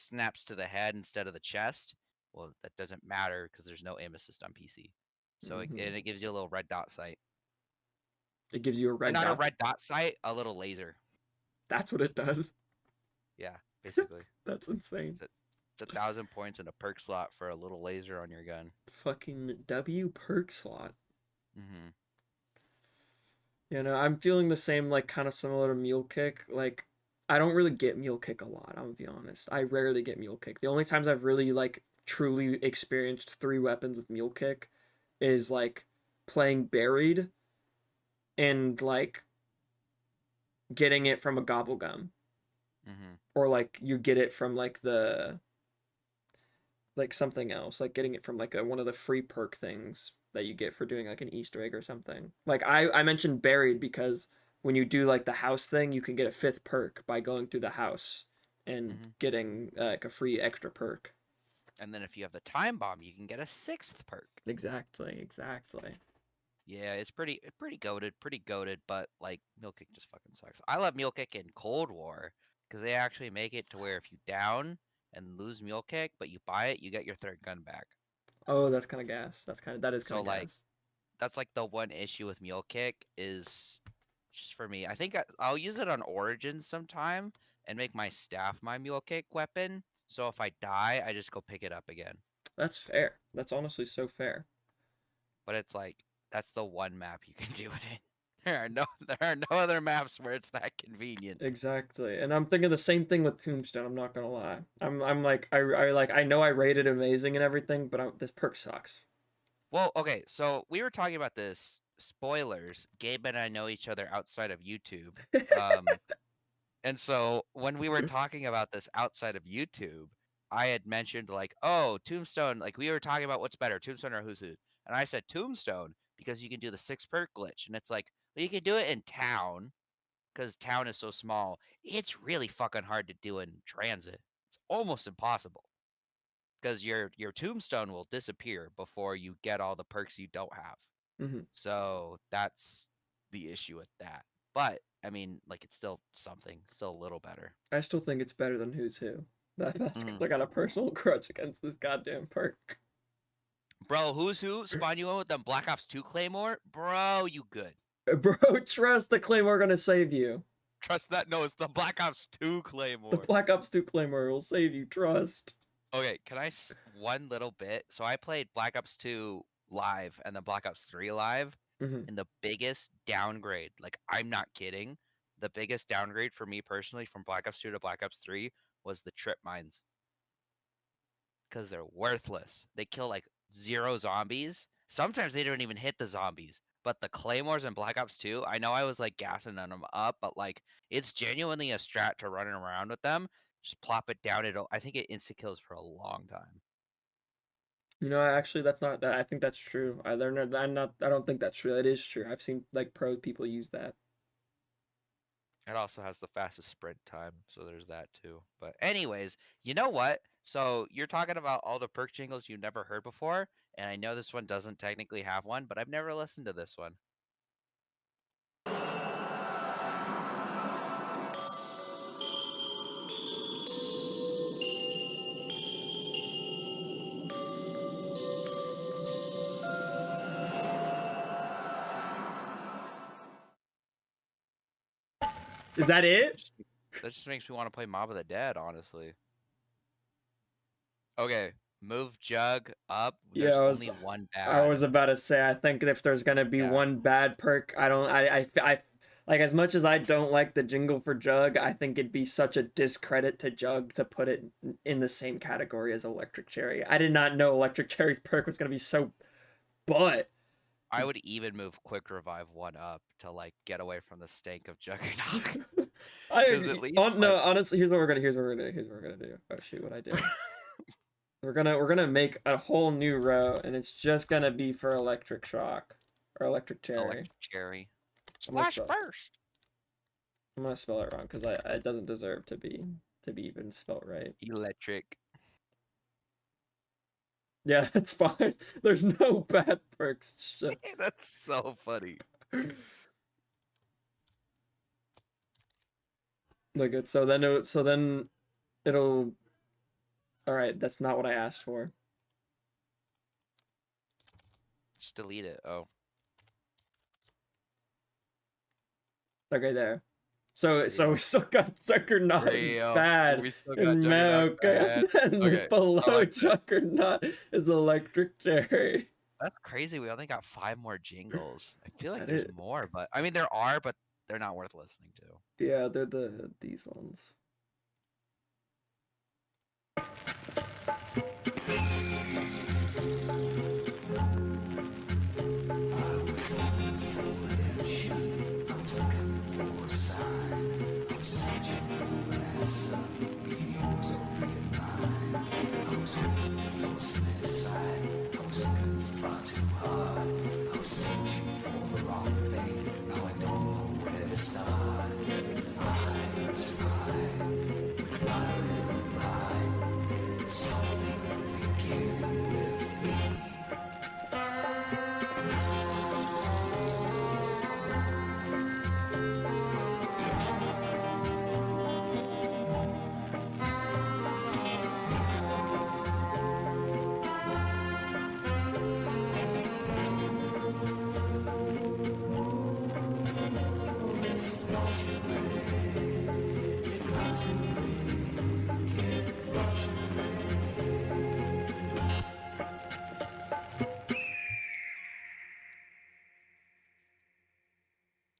snaps to the head instead of the chest. Well, that doesn't matter because there's no aim assist on PC. So Mhm. it gives you a little red dot sight. It gives you a Or red not a dot. red dot sight, a little laser. That's what it does. Yeah, basically. That's insane. It's 1,000 points in a perk slot for a little laser on your gun. Fucking W perk slot. Mm-hmm. You know, I'm feeling the same, like kind of similar to Mule Kick. Like, I don't really get Mule Kick a lot. I'm gonna be honest. I rarely get Mule Kick. The only times I've really like truly experienced 3 weapons with Mule Kick is like playing Buried and like getting it from a gobble gum, Mm-hmm. or like you get it from like the like something else, like getting it from like one of the free perk things that you get for doing like an Easter egg or something. Like I mentioned Buried because when you do like the house thing, you can get a 5th perk by going through the house and Mm-hmm. getting like a free extra perk. And then if you have the time bomb, you can get a 6th perk. Exactly. Yeah, it's pretty goated, but like Mule Kick just fucking sucks. I love Mule Kick in Cold War because they actually make it to where if you down and lose Mule Kick, but you buy it, you get your 3rd gun back. Oh, that's kind of gas. That is kind So of like gas. that's like the one issue with Mule Kick is just for me. I think I'll use it on Origins sometime and make my staff my Mule Kick weapon. So if I die, I just go pick it up again. That's fair. That's honestly so fair. But it's like that's the one map you can do it in. There are no other maps where it's that convenient. Exactly. And I'm thinking the same thing with Tombstone, I'm not gonna lie. I'm like I know I rated amazing and everything, but this perk sucks. Well, okay, so we were talking about this. Spoilers. Gabe and I know each other outside of YouTube. And so when we were talking about this outside of YouTube, I had mentioned like, oh, Tombstone, like we were talking about what's better, Tombstone or Who's Who. And I said Tombstone because you can do the 6 perk glitch. And it's like, well, you can do it in town because town is so small. It's really fucking hard to do in transit. It's almost impossible because your Tombstone will disappear before you get all the perks you don't have. So that's the issue with that. But I mean, like it's still something, still a little better. I still think it's better than Who's Who. That's because Mhm. I got a personal grudge against this goddamn perk. Bro, Who's Who spawn you in with them Black Ops 2 Claymore? Bro, you good. Bro, trust the Claymore gonna save you. Trust that? No, it's the Black Ops 2 The Claymore. Black Ops 2 Claymore will save you, trust. Okay, can I one little bit? So I played Black Ops 2 live and then Black Ops 3 live, and the biggest downgrade, like I'm not kidding, the biggest downgrade for me personally from Black Ops 2 to Black Ops 3 was the trip mines. Because they're worthless. They kill like 0 zombies. Sometimes they don't even hit the zombies. But the claymores in Black Ops 2, I know I was like gassing them up, but like it's genuinely a strat to running around with them. Just plop it down. I think it insta kills for a long time. You know, actually, that's not that. I think that's true. I don't think that's true. That is true. I've seen like pro people use that. It also has the fastest sprint time, so there's that too. But anyways, you know what? So you're talking about all the perk jingles you've never heard before, and I know this one doesn't technically have one, but I've never listened to this one. Is that it? That just makes me want to play Mob of the Dead, honestly. Okay, move Jug up. There's only one I bad. was about to say, I think if there's gonna be one bad perk, I like, as much as I don't like the jingle for Jug, I think it'd be such a discredit to Jug to put it in the same category as Electric Cherry. I did not know Electric Cherry's perk was gonna be so, but I would even move Quick Revive 1 up to like get away from the stank of Juggernaut. No, honestly, here's what we're gonna do. Oh shoot, what I did. We're gonna make a whole new row, and it's just gonna be for Electric Shock or Electric Cherry. Electric Cherry. I'm gonna Slash first. I'm gonna spell it wrong because it doesn't deserve to be even spelled right. Electric. Yeah, that's fine. There's no bad perks. That's so funny. Look at so then it'll. All right, that's not what I asked for. Just delete it. Oh. Okay, there. So we still got Juggernaut bad, and then below Juggernaut is Electric Cherry. That's crazy. We only got 5 more jingles. I feel like there's more, but I mean there are, but they're not worth listening to. Yeah, they're these ones.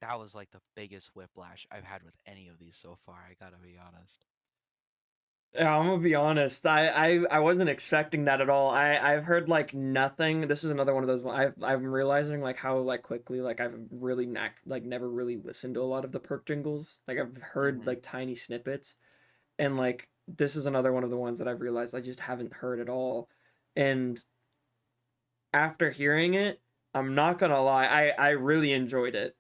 That was like the biggest whiplash I've had with any of these so far, I gotta be honest. Yeah, I'm gonna be honest. I wasn't expecting that at all. I've heard like nothing. This is another one of those. I'm realizing like how like quickly like I've really like never really listened to a lot of the perk jingles. Like I've heard Mhm. like tiny snippets, and like this is another one of the ones that I've realized I just haven't heard at all. And after hearing it, I'm not gonna lie, I really enjoyed it.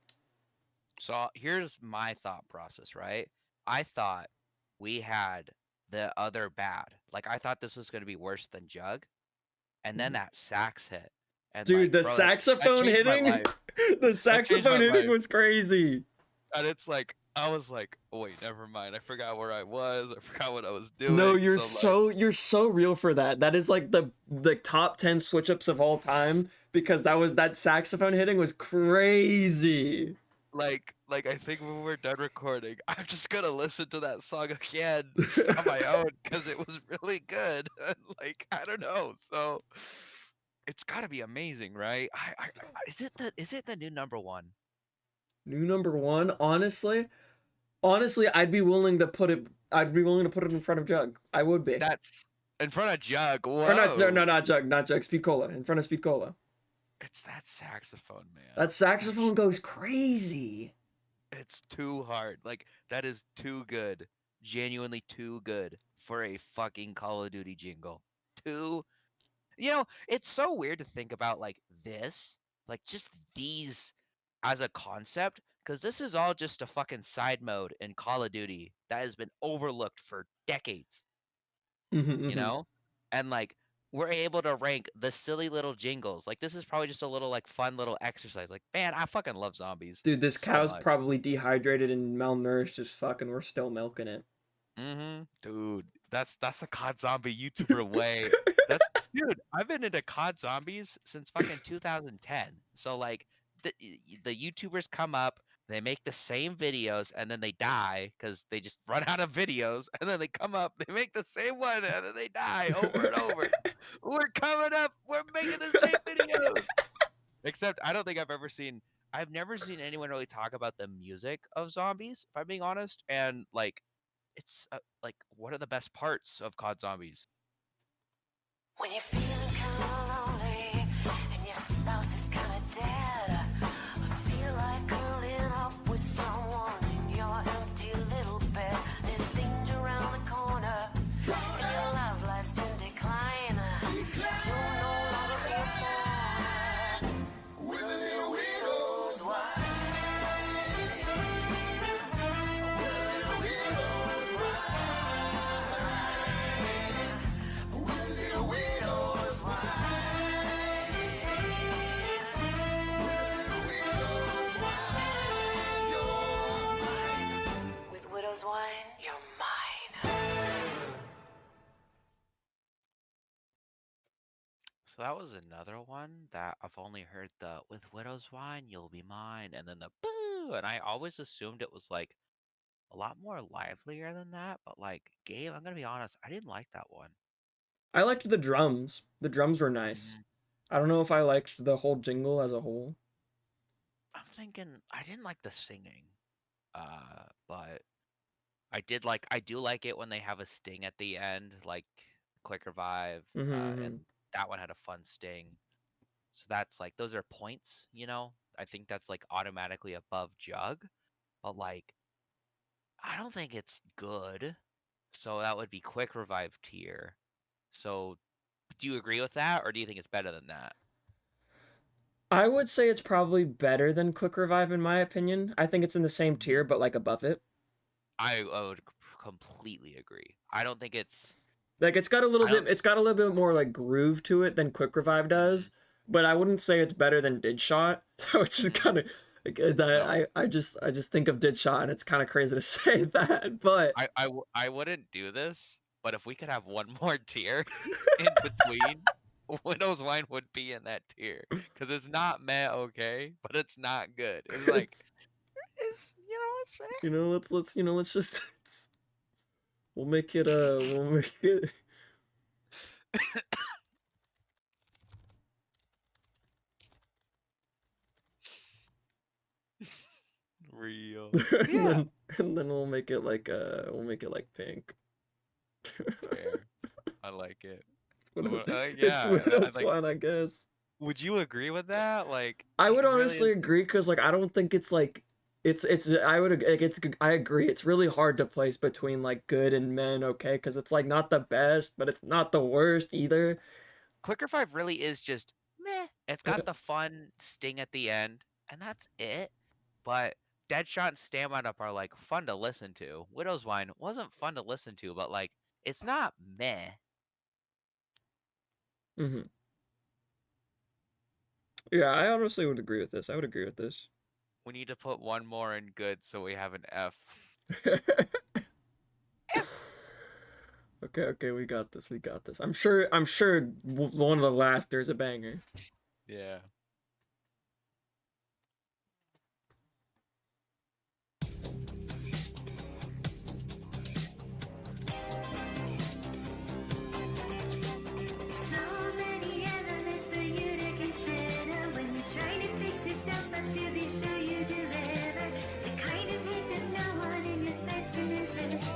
So here's my thought process, right? I thought we had the other bad. Like I thought this was going to be worse than Jug, and then that sax hit, and Dude, like, the bro, that saxophone changed my hitting, life. the That changed saxophone my hitting life. was crazy. And it's like I was like, oh, wait, never mind. I forgot where I was. I forgot what I was No, doing. So like, you're so real for that. That is like the top 10 switch ups of all time because that saxophone hitting was crazy. like I think when we're done recording, I'm just gonna listen to that song again just on my own because it was really good. And like I don't know, so it's got to be amazing, right? Is it the new number one? New number one, honestly, I'd be willing to put it in front of Jug. I would be. That's in front of Jug. Or not, no, Whoa, no, not Jug, Speed Cola, in front of Speed Cola. it's that saxophone, man. That saxophone goes crazy. It's too hard. Like that is too good. Genuinely too good for a fucking Call of Duty jingle. Too it's so weird to think about like this, like just these as a concept, because this is all just a fucking side mode in Call of Duty that has been overlooked for decades, you Mm-hmm. know? And like we're able to rank the silly little jingles. Like this is probably just a little like fun little exercise. Like, man, I fucking love zombies Dude, this so cow's much. probably dehydrated and malnourished as fuck, and we're still milking it. Dude, that's a COD zombie YouTuber way. That's dude, I've been into COD zombies since fucking 2010. So like the YouTubers come up, they make the same videos and then they die because they just run out of videos, and then they come up, they make the same one and then they die over and over. We're coming up, we're making the same videos. Except I've never seen anyone really talk about the music of zombies, if I'm being honest, and like it's like what are the best parts of COD Zombies? When you're feeling kinda lonely and your spouse is kinda dead, I feel like curling up with someone in your empty little bed. There's danger around the corner and your love life's in decline. You'll no longer be a pawn with a little widow's wife. With widow's wine, you're mine. So that was another one that I've only heard the with Widow's Wine, you'll be mine, and then the boo, and I always assumed it was like a lot more livelier than that, but like Gabe, I'm gonna be honest, I didn't like that one. I liked the drums. The drums were nice. Mhm. I don't know if I liked the whole jingle as a whole. I'm thinking I didn't like the singing, but I do like it when they have a sting at the end, like Quick Revive, Mm-hmm. and that one had a fun sting. So that's like those are points, you know? I think that's like automatically above Jug, but like I don't think it's good. So that would be Quick Revive tier. So do you agree with that, or do you think it's better than that? I would say it's probably better than Quick Revive in my opinion. I think it's in the same tier, Mhm. but like above it. I would completely agree. I don't think it's Like I don't it's got a little bit more like groove to it than Quick Revive mhm, does, but I wouldn't say it's better than Did Shot, which is mhm. kind of like, No. I just think of Did Shot and it's kind of crazy to say that, but I wouldn't do this, but if we could have one more tier in between, Widow's Wine would be in that tier because it's not meh okay, but it's not good. It's like it's it's fair. let's let's just we'll make it we'll make it Real. and Yeah. then we'll make it like pink. Fair. I like it. It's Yeah, widow's like, wine, I guess. would you agree with that? Like, I it would really honestly is. agree because like I don't think it's like it's I would like it's I agree it's really hard to place between like good and men, okay, because it's like not the best but it's not the worst either. Quicker Five really is just meh. It's got the fun sting at the end, and that's it. But Deadshot and Stand Up are like fun to listen to. Widow's Wine wasn't fun to listen to, but like it's not meh. Hmm. Yeah, I honestly would agree with this. I would agree with this. We need to put one more in good so we have an F. Okay, we got this. We got this. I'm sure one of the last there's a banger. Yeah. So many elements for you to consider when you're trying to fix yourself up to be sure you deliver. The kind of hit that no one in your sights can resist.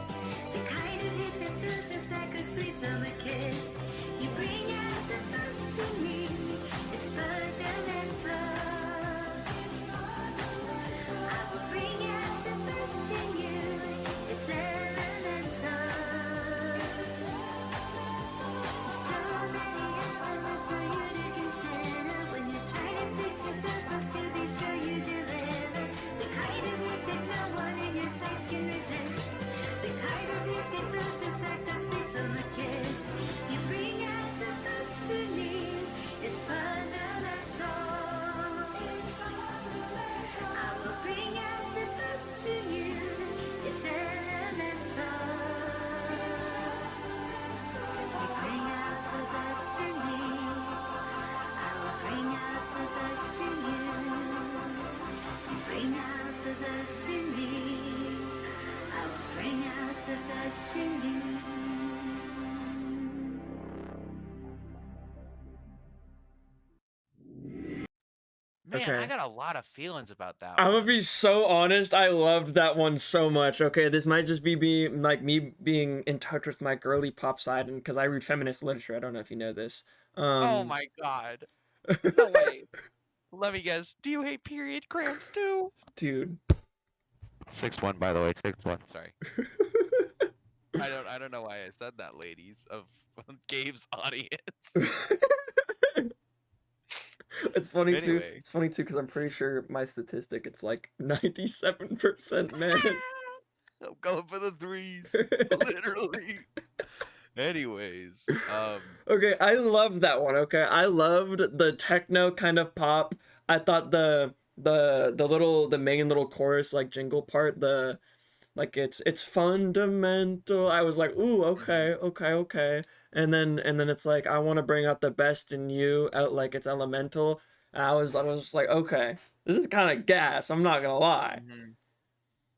The kind of hit that feels just like a sweet summer kiss. You bring out the best in me. It's fundamental. I will bring out the best in you. It's elemental. So many elements for you to consider when you're trying to fix yourself up to be sure you deliver. The kind of hit that no one in your sights can resist. The kind of hit that feels just like a sweet summer kiss. You bring out the best in me. It's fundamental. I will bring out the best in you. It's elemental. You bring out the best in me. I will bring out the best in you. You bring out the best in me. I will bring out the best in you. Man, I Okay. got a lot of feelings about that I'm gonna one. be so honest. I loved that one so much. Okay, this might just be like me being in touch with my girly pop side, and because I read feminist literature. I don't know if you know this. Oh Um, my god. No way. Let me guess. Do you hate period cramps too? dude. 6-1, by the way. 6-1. Sorry. I don't know why I said that, ladies of Gabe's audience. It's funny too. Anyway. It's funny too because I'm pretty sure my statistic it's like 97% men. I'm going for the threes. Literally. Anyways, Okay, I loved that one. Okay, I loved the techno kind of pop. I thought the main little chorus like jingle part like it's fundamental. I was like, ooh, okay, okay, okay. And then it's like I want to bring out the best in you. Out like it's elemental. And I was just like, okay, this is kind of gas. I'm not gonna lie. mhm.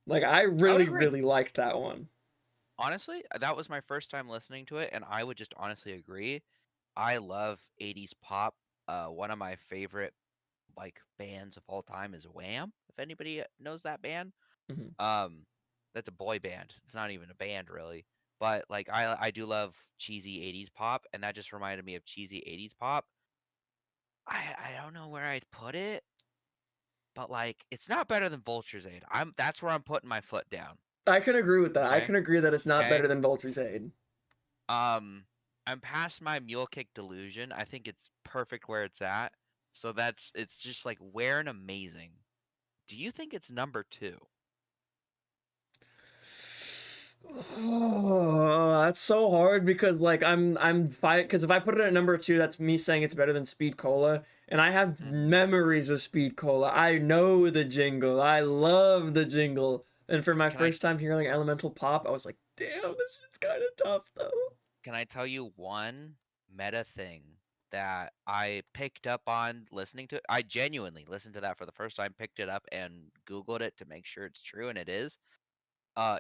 Like I I would really agree. really liked that one. Honestly, that was my first time listening to it, and I would just honestly agree. I love 80s pop. One of my favorite like bands of all time is Wham. If anybody knows that band, Mhm. um, that's a boy band. It's not even a band really, but like I do love cheesy 80s pop, and that just reminded me of cheesy 80s pop. I don't know where I'd put it, but like it's not better than Vulture's Aid. That's where I'm putting my foot down. I can agree with that. I Okay, can agree that it's not okay. better than Vulture's Aid. I'm past my mule kick delusion. I think it's perfect where it's at. So it's just like where and amazing. Do you think it's number 2? Oh, that's so hard because like I'm fight because if I put it at number two, that's me saying it's better than Speed Cola, and I have Mm-hmm. memories with Speed Cola. I know the jingle. I love the jingle. And for my Can I first time hearing Elemental Pop, I was like, damn, this shit's kind of tough though. can I tell you one meta thing that I picked up on listening to it? I genuinely listened to that for the first time, picked it up and Googled it to make sure it's true, and it is.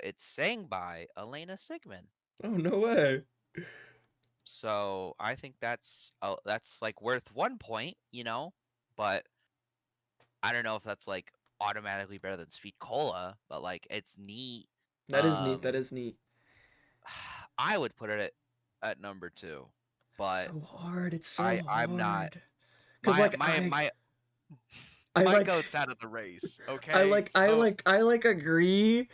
It's sang by Elena Sigmund. Oh no way. So I think that's like worth 1 point, but I don't know if that's like automatically better than Sweet Cola, but like it's neat. That is neat. That Um, is neat. I would put it at number 2, but so hard. It's so I'm not. hard. Cause My like my my I my like goat's out of the race. Okay, I agree,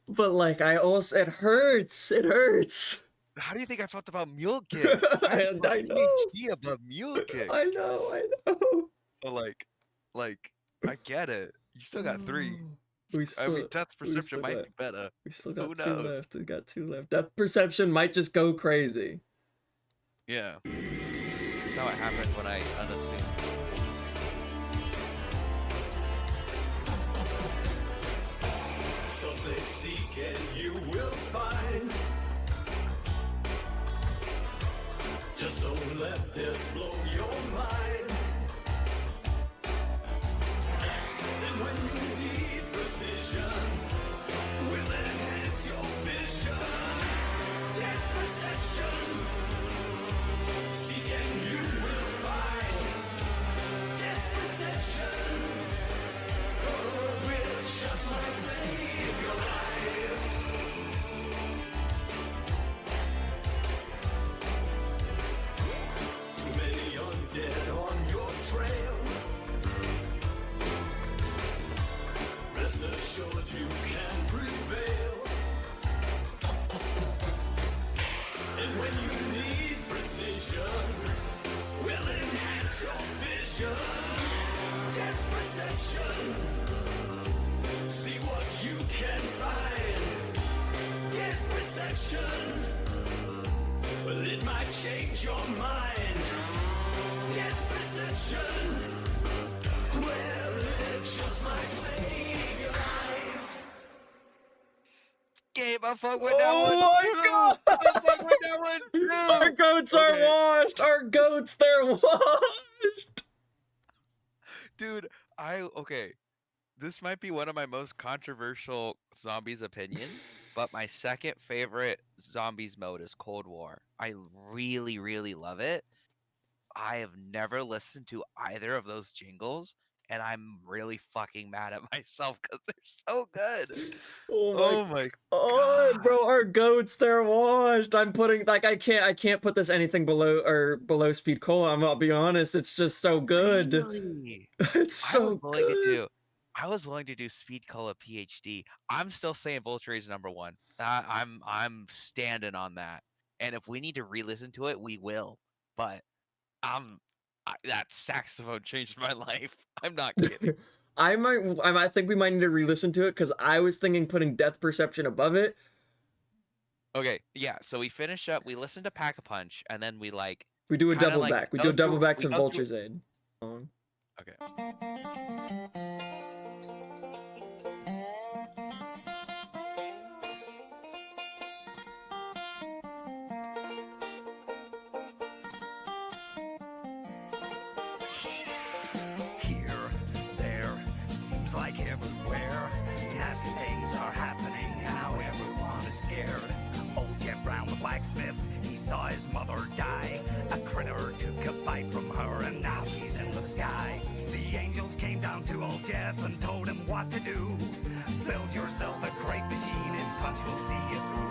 but like I also it hurts. It hurts. how do you think I felt about Mule Kick? I And put I know. PhD above Mule Kick. I know. So like I get it. You still got 3. I mean, Death's we Perception still might got be better. we still Who got 2 knows? left. We got 2 left. Depth perception might just go crazy. Yeah. That's how it happens when I unassume. Some say seek and you will find. Just don't let this blow your mind. And when you need precision, will enhance your vision. Depth perception. Seek and you will find. Depth perception. Which just might save your life. Too many undead on your trail. Rest assured you can prevail. And when you need precision, will enhance your vision. Depth perception. See what you can find. Depth perception. Well, it might change your mind. Depth perception. Well, it just might save your life. Gabe, I fuck with that one. Oh my too. God! I fuck with that one. too. Our goats are Okay. washed. Our goats, they're washed. Dude, okay. This might be one of my most controversial zombies opinions, but my second favorite zombies mode is Cold War. I really, really love it. I have never listened to either of those jingles, and I'm really fucking mad at myself because they're so good. Oh my Oh, God. bro, our goats, they're washed. I'm putting like I can't put this anything below speed cola. I'll be honest, it's just so good. Really? It's so good. I was willing to do Speed Cola PhD. I'm still saying Vulture is number 1. I'm standing on that. And if we need to re-listen to it, we will. But that saxophone changed my life. I'm not kidding. I think we might need to re-listen to it because I was thinking putting Death Perception above it. Okay, yeah. So we finish up. We listen to Pack a Punch, and then we do a kinda, double like, back. We go do a double through- back we to go through- Vulture's Aid. Okay. Here, there, seems like everywhere. Nasty things are happening, now everyone is scared. Old Jeb Brown, the blacksmith, he saw his mother die. A critter took a bite from her, and now she's in the sky. The angels came down to old Jeb and told him what to do. Build yourself a great machine, its punch will see you through.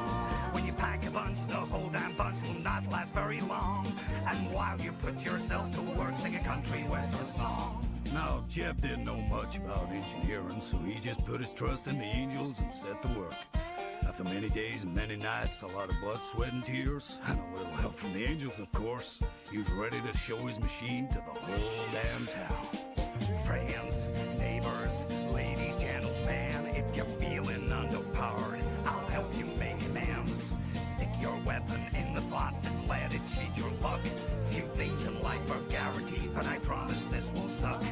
When you pack a bunch, the whole damn bunch will not last very long. And while you put yourself to work, sing a country western song. Now, Jeb didn't know much about engineering, so he just put his trust in the angels and set to work. After many days and many nights, a lot of blood, sweat, and tears, and a little help from the angels, of course, he was ready to show his machine to the whole damn town. Friends, neighbors, ladies, gentlemen, if you're feeling underpowered, I'll help you make amends. Stick your weapon in the slot and let it change your luck. Few things in life are guaranteed, but I promise this won't suck.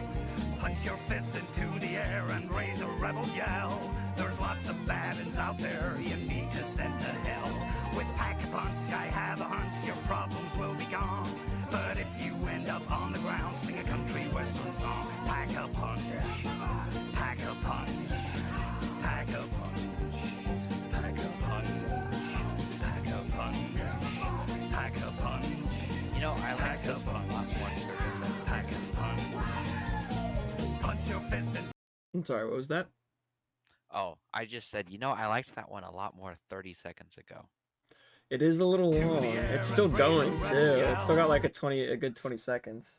Punch your fists into the air and raise a rebel yell. There's lots of bad uns out there you need to send to hell. With Pack a Punch, I have a hunch your problems will be gone. But if you end up on the ground, sing a country western song. Pack a punch, pack a punch, pack a punch, pack a punch, pack a punch, pack a punch. You know, I like this one a lot more. Pack a punch. Punch your fist in. I'm sorry, what was that? Oh, I just said, I liked that one a lot more 30 seconds ago. It is a little To the long. air It's still and raise going a too. rebel It's still got yell. like a good 20 seconds.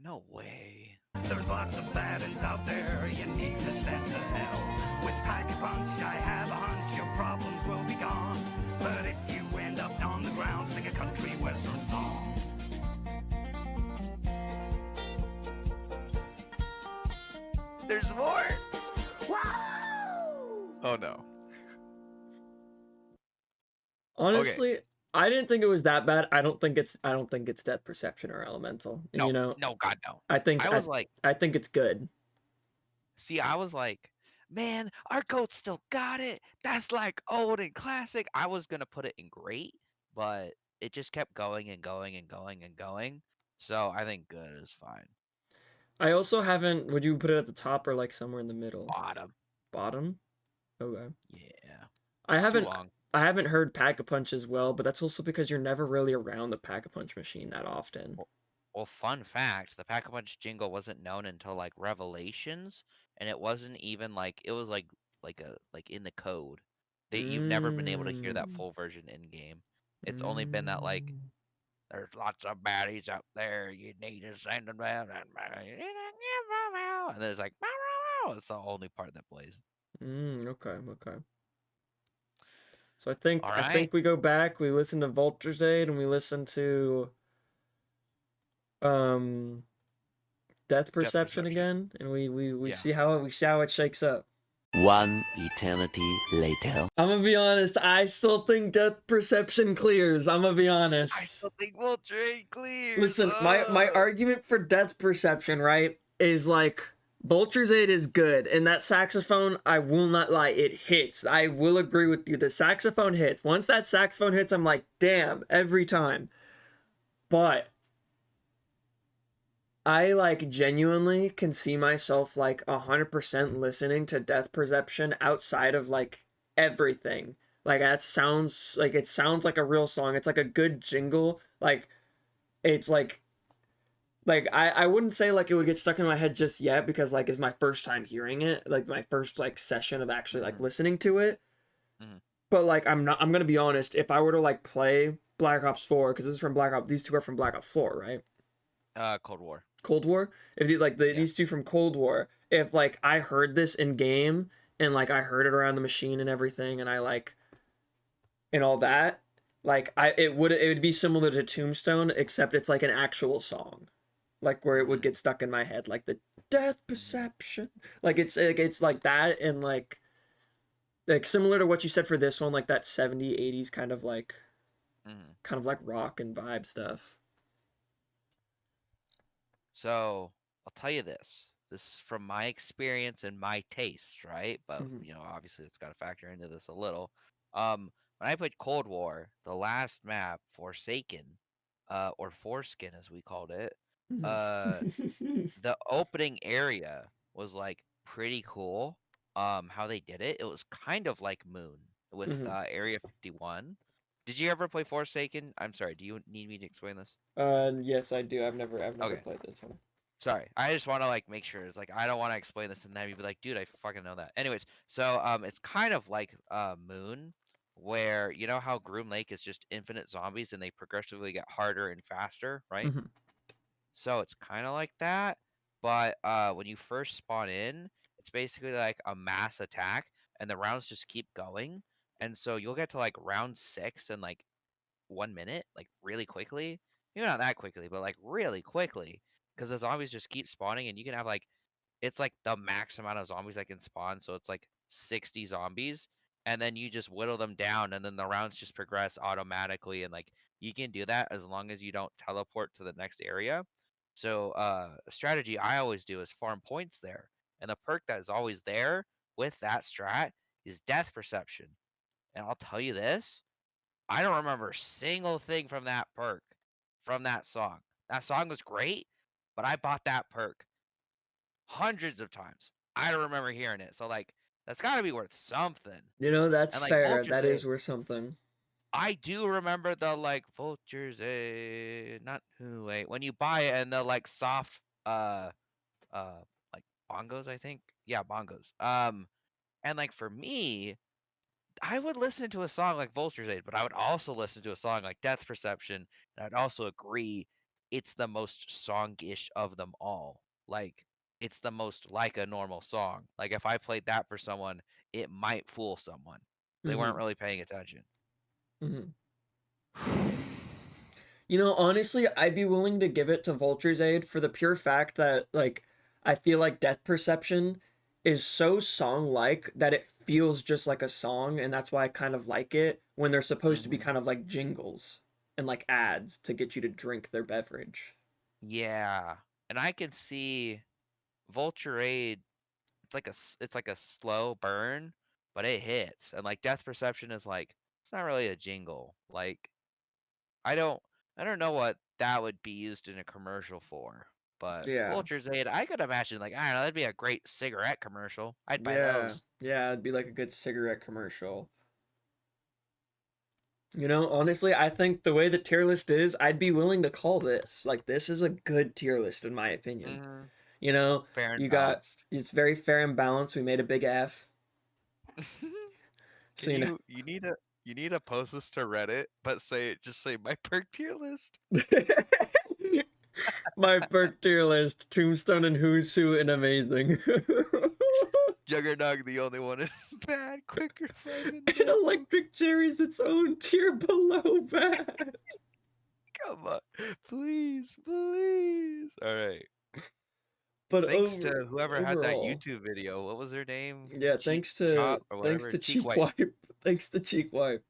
No way. There's lots of baddies out there you need to send to hell. With Pack a Punch, I have a hunch your problems will be gone. But if you end up on the ground, sing a country western song. There's more. Oh no. Honestly, I didn't think it was that bad. I don't think it's Death Perception or Elemental. And No, you know, no, God no. I think I was like, I think it's good. see, I was like, man, our goat still got it. That's like old and classic. I was gonna put it in great, but it just kept going and going and going and going. So I think good is fine. I also haven't. Would you put it at the top or like somewhere in the middle? Bottom. Bottom? Okay. Yeah. I Too haven't long. I haven't heard Pack-a-Punch as well, but that's also because you're never really around the Pack-a-Punch machine that often. Well, fun fact, the Pack-a-Punch jingle wasn't known until like Revelations, and it wasn't even like it was like in the code. You've never been able to hear that Mm. full version in game. It's only been that like there's lots of baddies out there. You need to send them out and there's like it's the only part that plays. Okay, okay. So All I right. think we go back, we listen to Vulture's Aid, and we listen to um Death Perception again, and we Yeah. see how it shakes up. One eternity later. I'm gonna be honest, I still think Death Perception clears. I'm gonna be honest. I still think Vulture ain't clear. Listen, my argument for Death Perception, right, is like Vulture's Aid is good, and that saxophone, I will not lie, it hits. I will agree with you. The saxophone hits. Once that saxophone hits, I'm like, damn, every time. But I like genuinely can see myself like 100% listening to Death Perception outside of like everything. Like it sounds like a real song. It's like a good jingle. Like it's like I wouldn't say like it would get stuck in my head just yet because like it's my first time hearing it, like my first like session of actually like listening to it. But like I'm gonna be honest, if I were to like play Black Ops 4, because this is from Black Ops, these two are from Black Ops 4, right? Cold War. Cold War. If you like these two from Cold War, if like I heard this in game and like I heard it around the machine and everything, and I like and all that, like it would be similar to Tombstone, except it's like an actual song, like where it would get stuck in my head, like the Death Perception, like it's like that, and like similar to what you said for this one, like that 70s 80s kind of like rock and vibe stuff. So I'll tell you this. This is from my experience and my taste, right? But you know, obviously it's got to factor into this a little. When I played Cold War, the last map, Forsaken, or Foreskin as we called it, the opening area was like pretty cool. How they did it, it was kind of like Moon with Area 51. Did you ever play Forsaken? I'm sorry. Do you need me to explain this? Yes, I do. I've never Okay. played this one. Sorry, I just want to like make sure. It's like I don't want to explain this and then you'd be like, dude, I fucking know that. Anyways, so it's kind of like Moon, where you know how Groom Lake is just infinite zombies and they progressively get harder and faster, right? So it's kind of like that, but when you first spawn in, it's basically like a mass attack, and the rounds just keep going, and so you'll get to like round 6 in like 1 minute, like really quickly. Maybe not that quickly, but like really quickly, because the zombies just keep spawning, and you can have like it's like the max amount of zombies that can spawn, so it's like 60 zombies, and then you just whittle them down, and then the rounds just progress automatically, and like you can do that as long as you don't teleport to the next area. So a strategy I always do is farm points there, and the perk that is always there with that strat is Death Perception. And I'll tell you this, I don't remember a single thing from that perk, from that song. That song was great, but I bought that perk hundreds of times. I don't remember hearing it. So like that's got to be worth something. You know, that's And like fair. Vulture's That is Aid, worth something. I do remember the like Vulture's Aid, not who wait, when you buy it and the like soft like bongos, I think. Yeah, bongos. And like for me, I would listen to a song like Vulture's Aid, but I would also listen to a song like Death Perception, and I'd also agree it's the most songish of them all. Like, it's the most like a normal song. Like, if I played that for someone, it might fool someone. They weren't really paying attention. Mm-hmm. You know, honestly, I'd be willing to give it to Vulture's Aid for the pure fact that, like, I feel like Death Perception is so song-like that it feels just like a song, and that's why I kind of like it when they're supposed to be kind of like jingles and like ads to get you to drink their beverage. Yeah, and I can see Vulture Aid. It's like a slow burn, but it hits. And like Death Perception is like it's not really a jingle. Like I don't I don't know what that would be used in a commercial for. But Yeah. Vulture's Aid, I could imagine like I don't know, that'd be a great cigarette commercial. I'd buy Yeah. those. Yeah, it'd be like a good cigarette commercial. You know, honestly, I think the way the tier list is, I'd be willing to call this. Like, this is a good tier list, in my opinion. Mm-hmm. You know, Fair and you got, balanced. it's very fair and balanced. We made a big F. So, Can you know, you need to post this to Reddit, but just say my perk tier list? my perk tier list, Tombstone and Who's Who and Amazing. Juggernog the only one in bad, quicker fighting. And Electric Cherry's its own tier below bad. Come on. Please, please. All right. But Thanks to whoever had that overall, YouTube video. What was their name? yeah, Cheek thanks Chop to or whatever. Cheek Cheek Wipe. Wipe. Thanks to Cheek Wipe.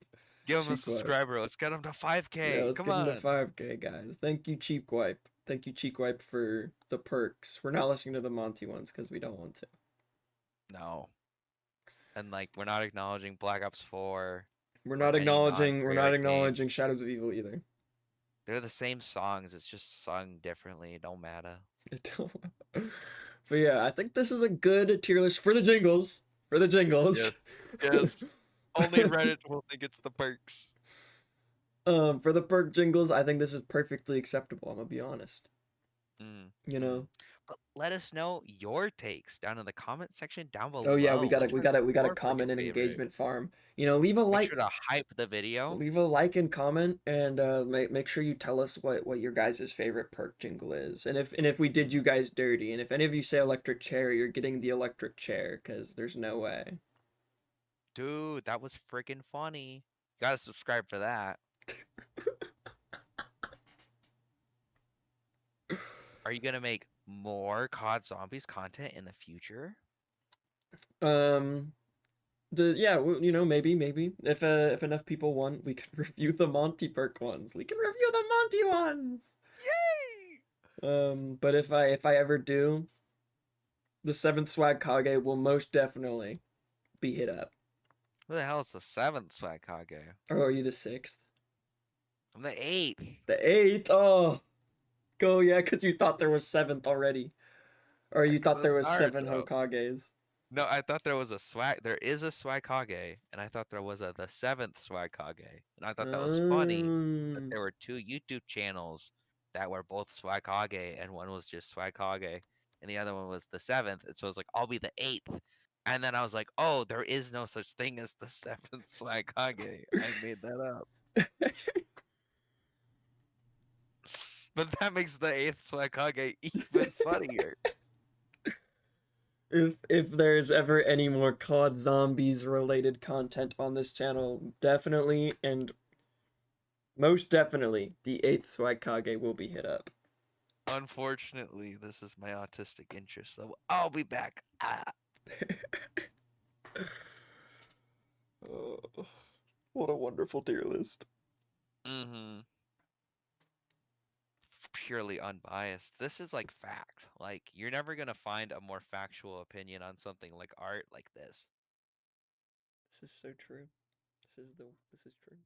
Give him a Cheek Wipe. subscriber. Let's get him to 5K. Yeah, let's Come get on. into 5K, guys. Thank you, Cheek Wipe. Thank you, Cheek Wipe, for the perks. We're not listening to the Monty ones because we don't want to. No. And like we're not acknowledging Black Ops 4. We're or not any acknowledging. We're not non-Treyarch game. acknowledging Shadows of Evil either. They're the same songs. It's just sung differently. It don't matter. It don't. But yeah, I think this is a good tier list for the jingles. For the jingles. Yes. Yes. Only Reddit will think it's the perks. For the perk jingles, I think this is perfectly acceptable. I'm gonna be honest. Mm. You know. But let us know your takes down in the comment section down below. Oh yeah, we gotta Which one's your comment freaking and favorite? engagement farm. You know, leave a Make like. sure to hype the video. Leave a like and comment, and make sure you tell us what your guys' favorite perk jingle is, and if we did you guys dirty, and if any of you say electric chair, you're getting the electric chair, because there's no way. Dude, that was freaking funny. You gotta subscribe for that. Are you gonna make more COD Zombies content in the future? Yeah, you know, maybe if enough people want, we could review the Monty perk ones. We can review the Monty ones. Yay! But if I ever do, the 7th Swag Kage will most definitely be hit up. Who the hell is the 7th Swag Kage? Or are you the 6th? I'm the 8th. The 8th? Oh. Go, yeah, because you thought there was 7th already. Or you thought there was 7 Hokages. No, I thought there was a swag. There is a Swag Kage, and I thought there was the 7th Swag Kage, and I thought that was funny. That there were 2 YouTube channels that were both Swag Kage, and one was just Swag Kage, and the other one was the 7th. And so I was like, I'll be the 8th. And then I was like, oh, there is no such thing as the 7th Swag Kage. I made that up. But that makes the 8th Swag Kage even funnier. If there's ever any more COD Zombies related content on this channel, definitely and most definitely the 8th Swag Kage will be hit up. Unfortunately, this is my autistic interest, so I'll be back. Oh, what a wonderful tier list. Mm-hmm. Purely unbiased. This is like fact. Like, you're never gonna find a more factual opinion on something like art like this. This is so true. This is true.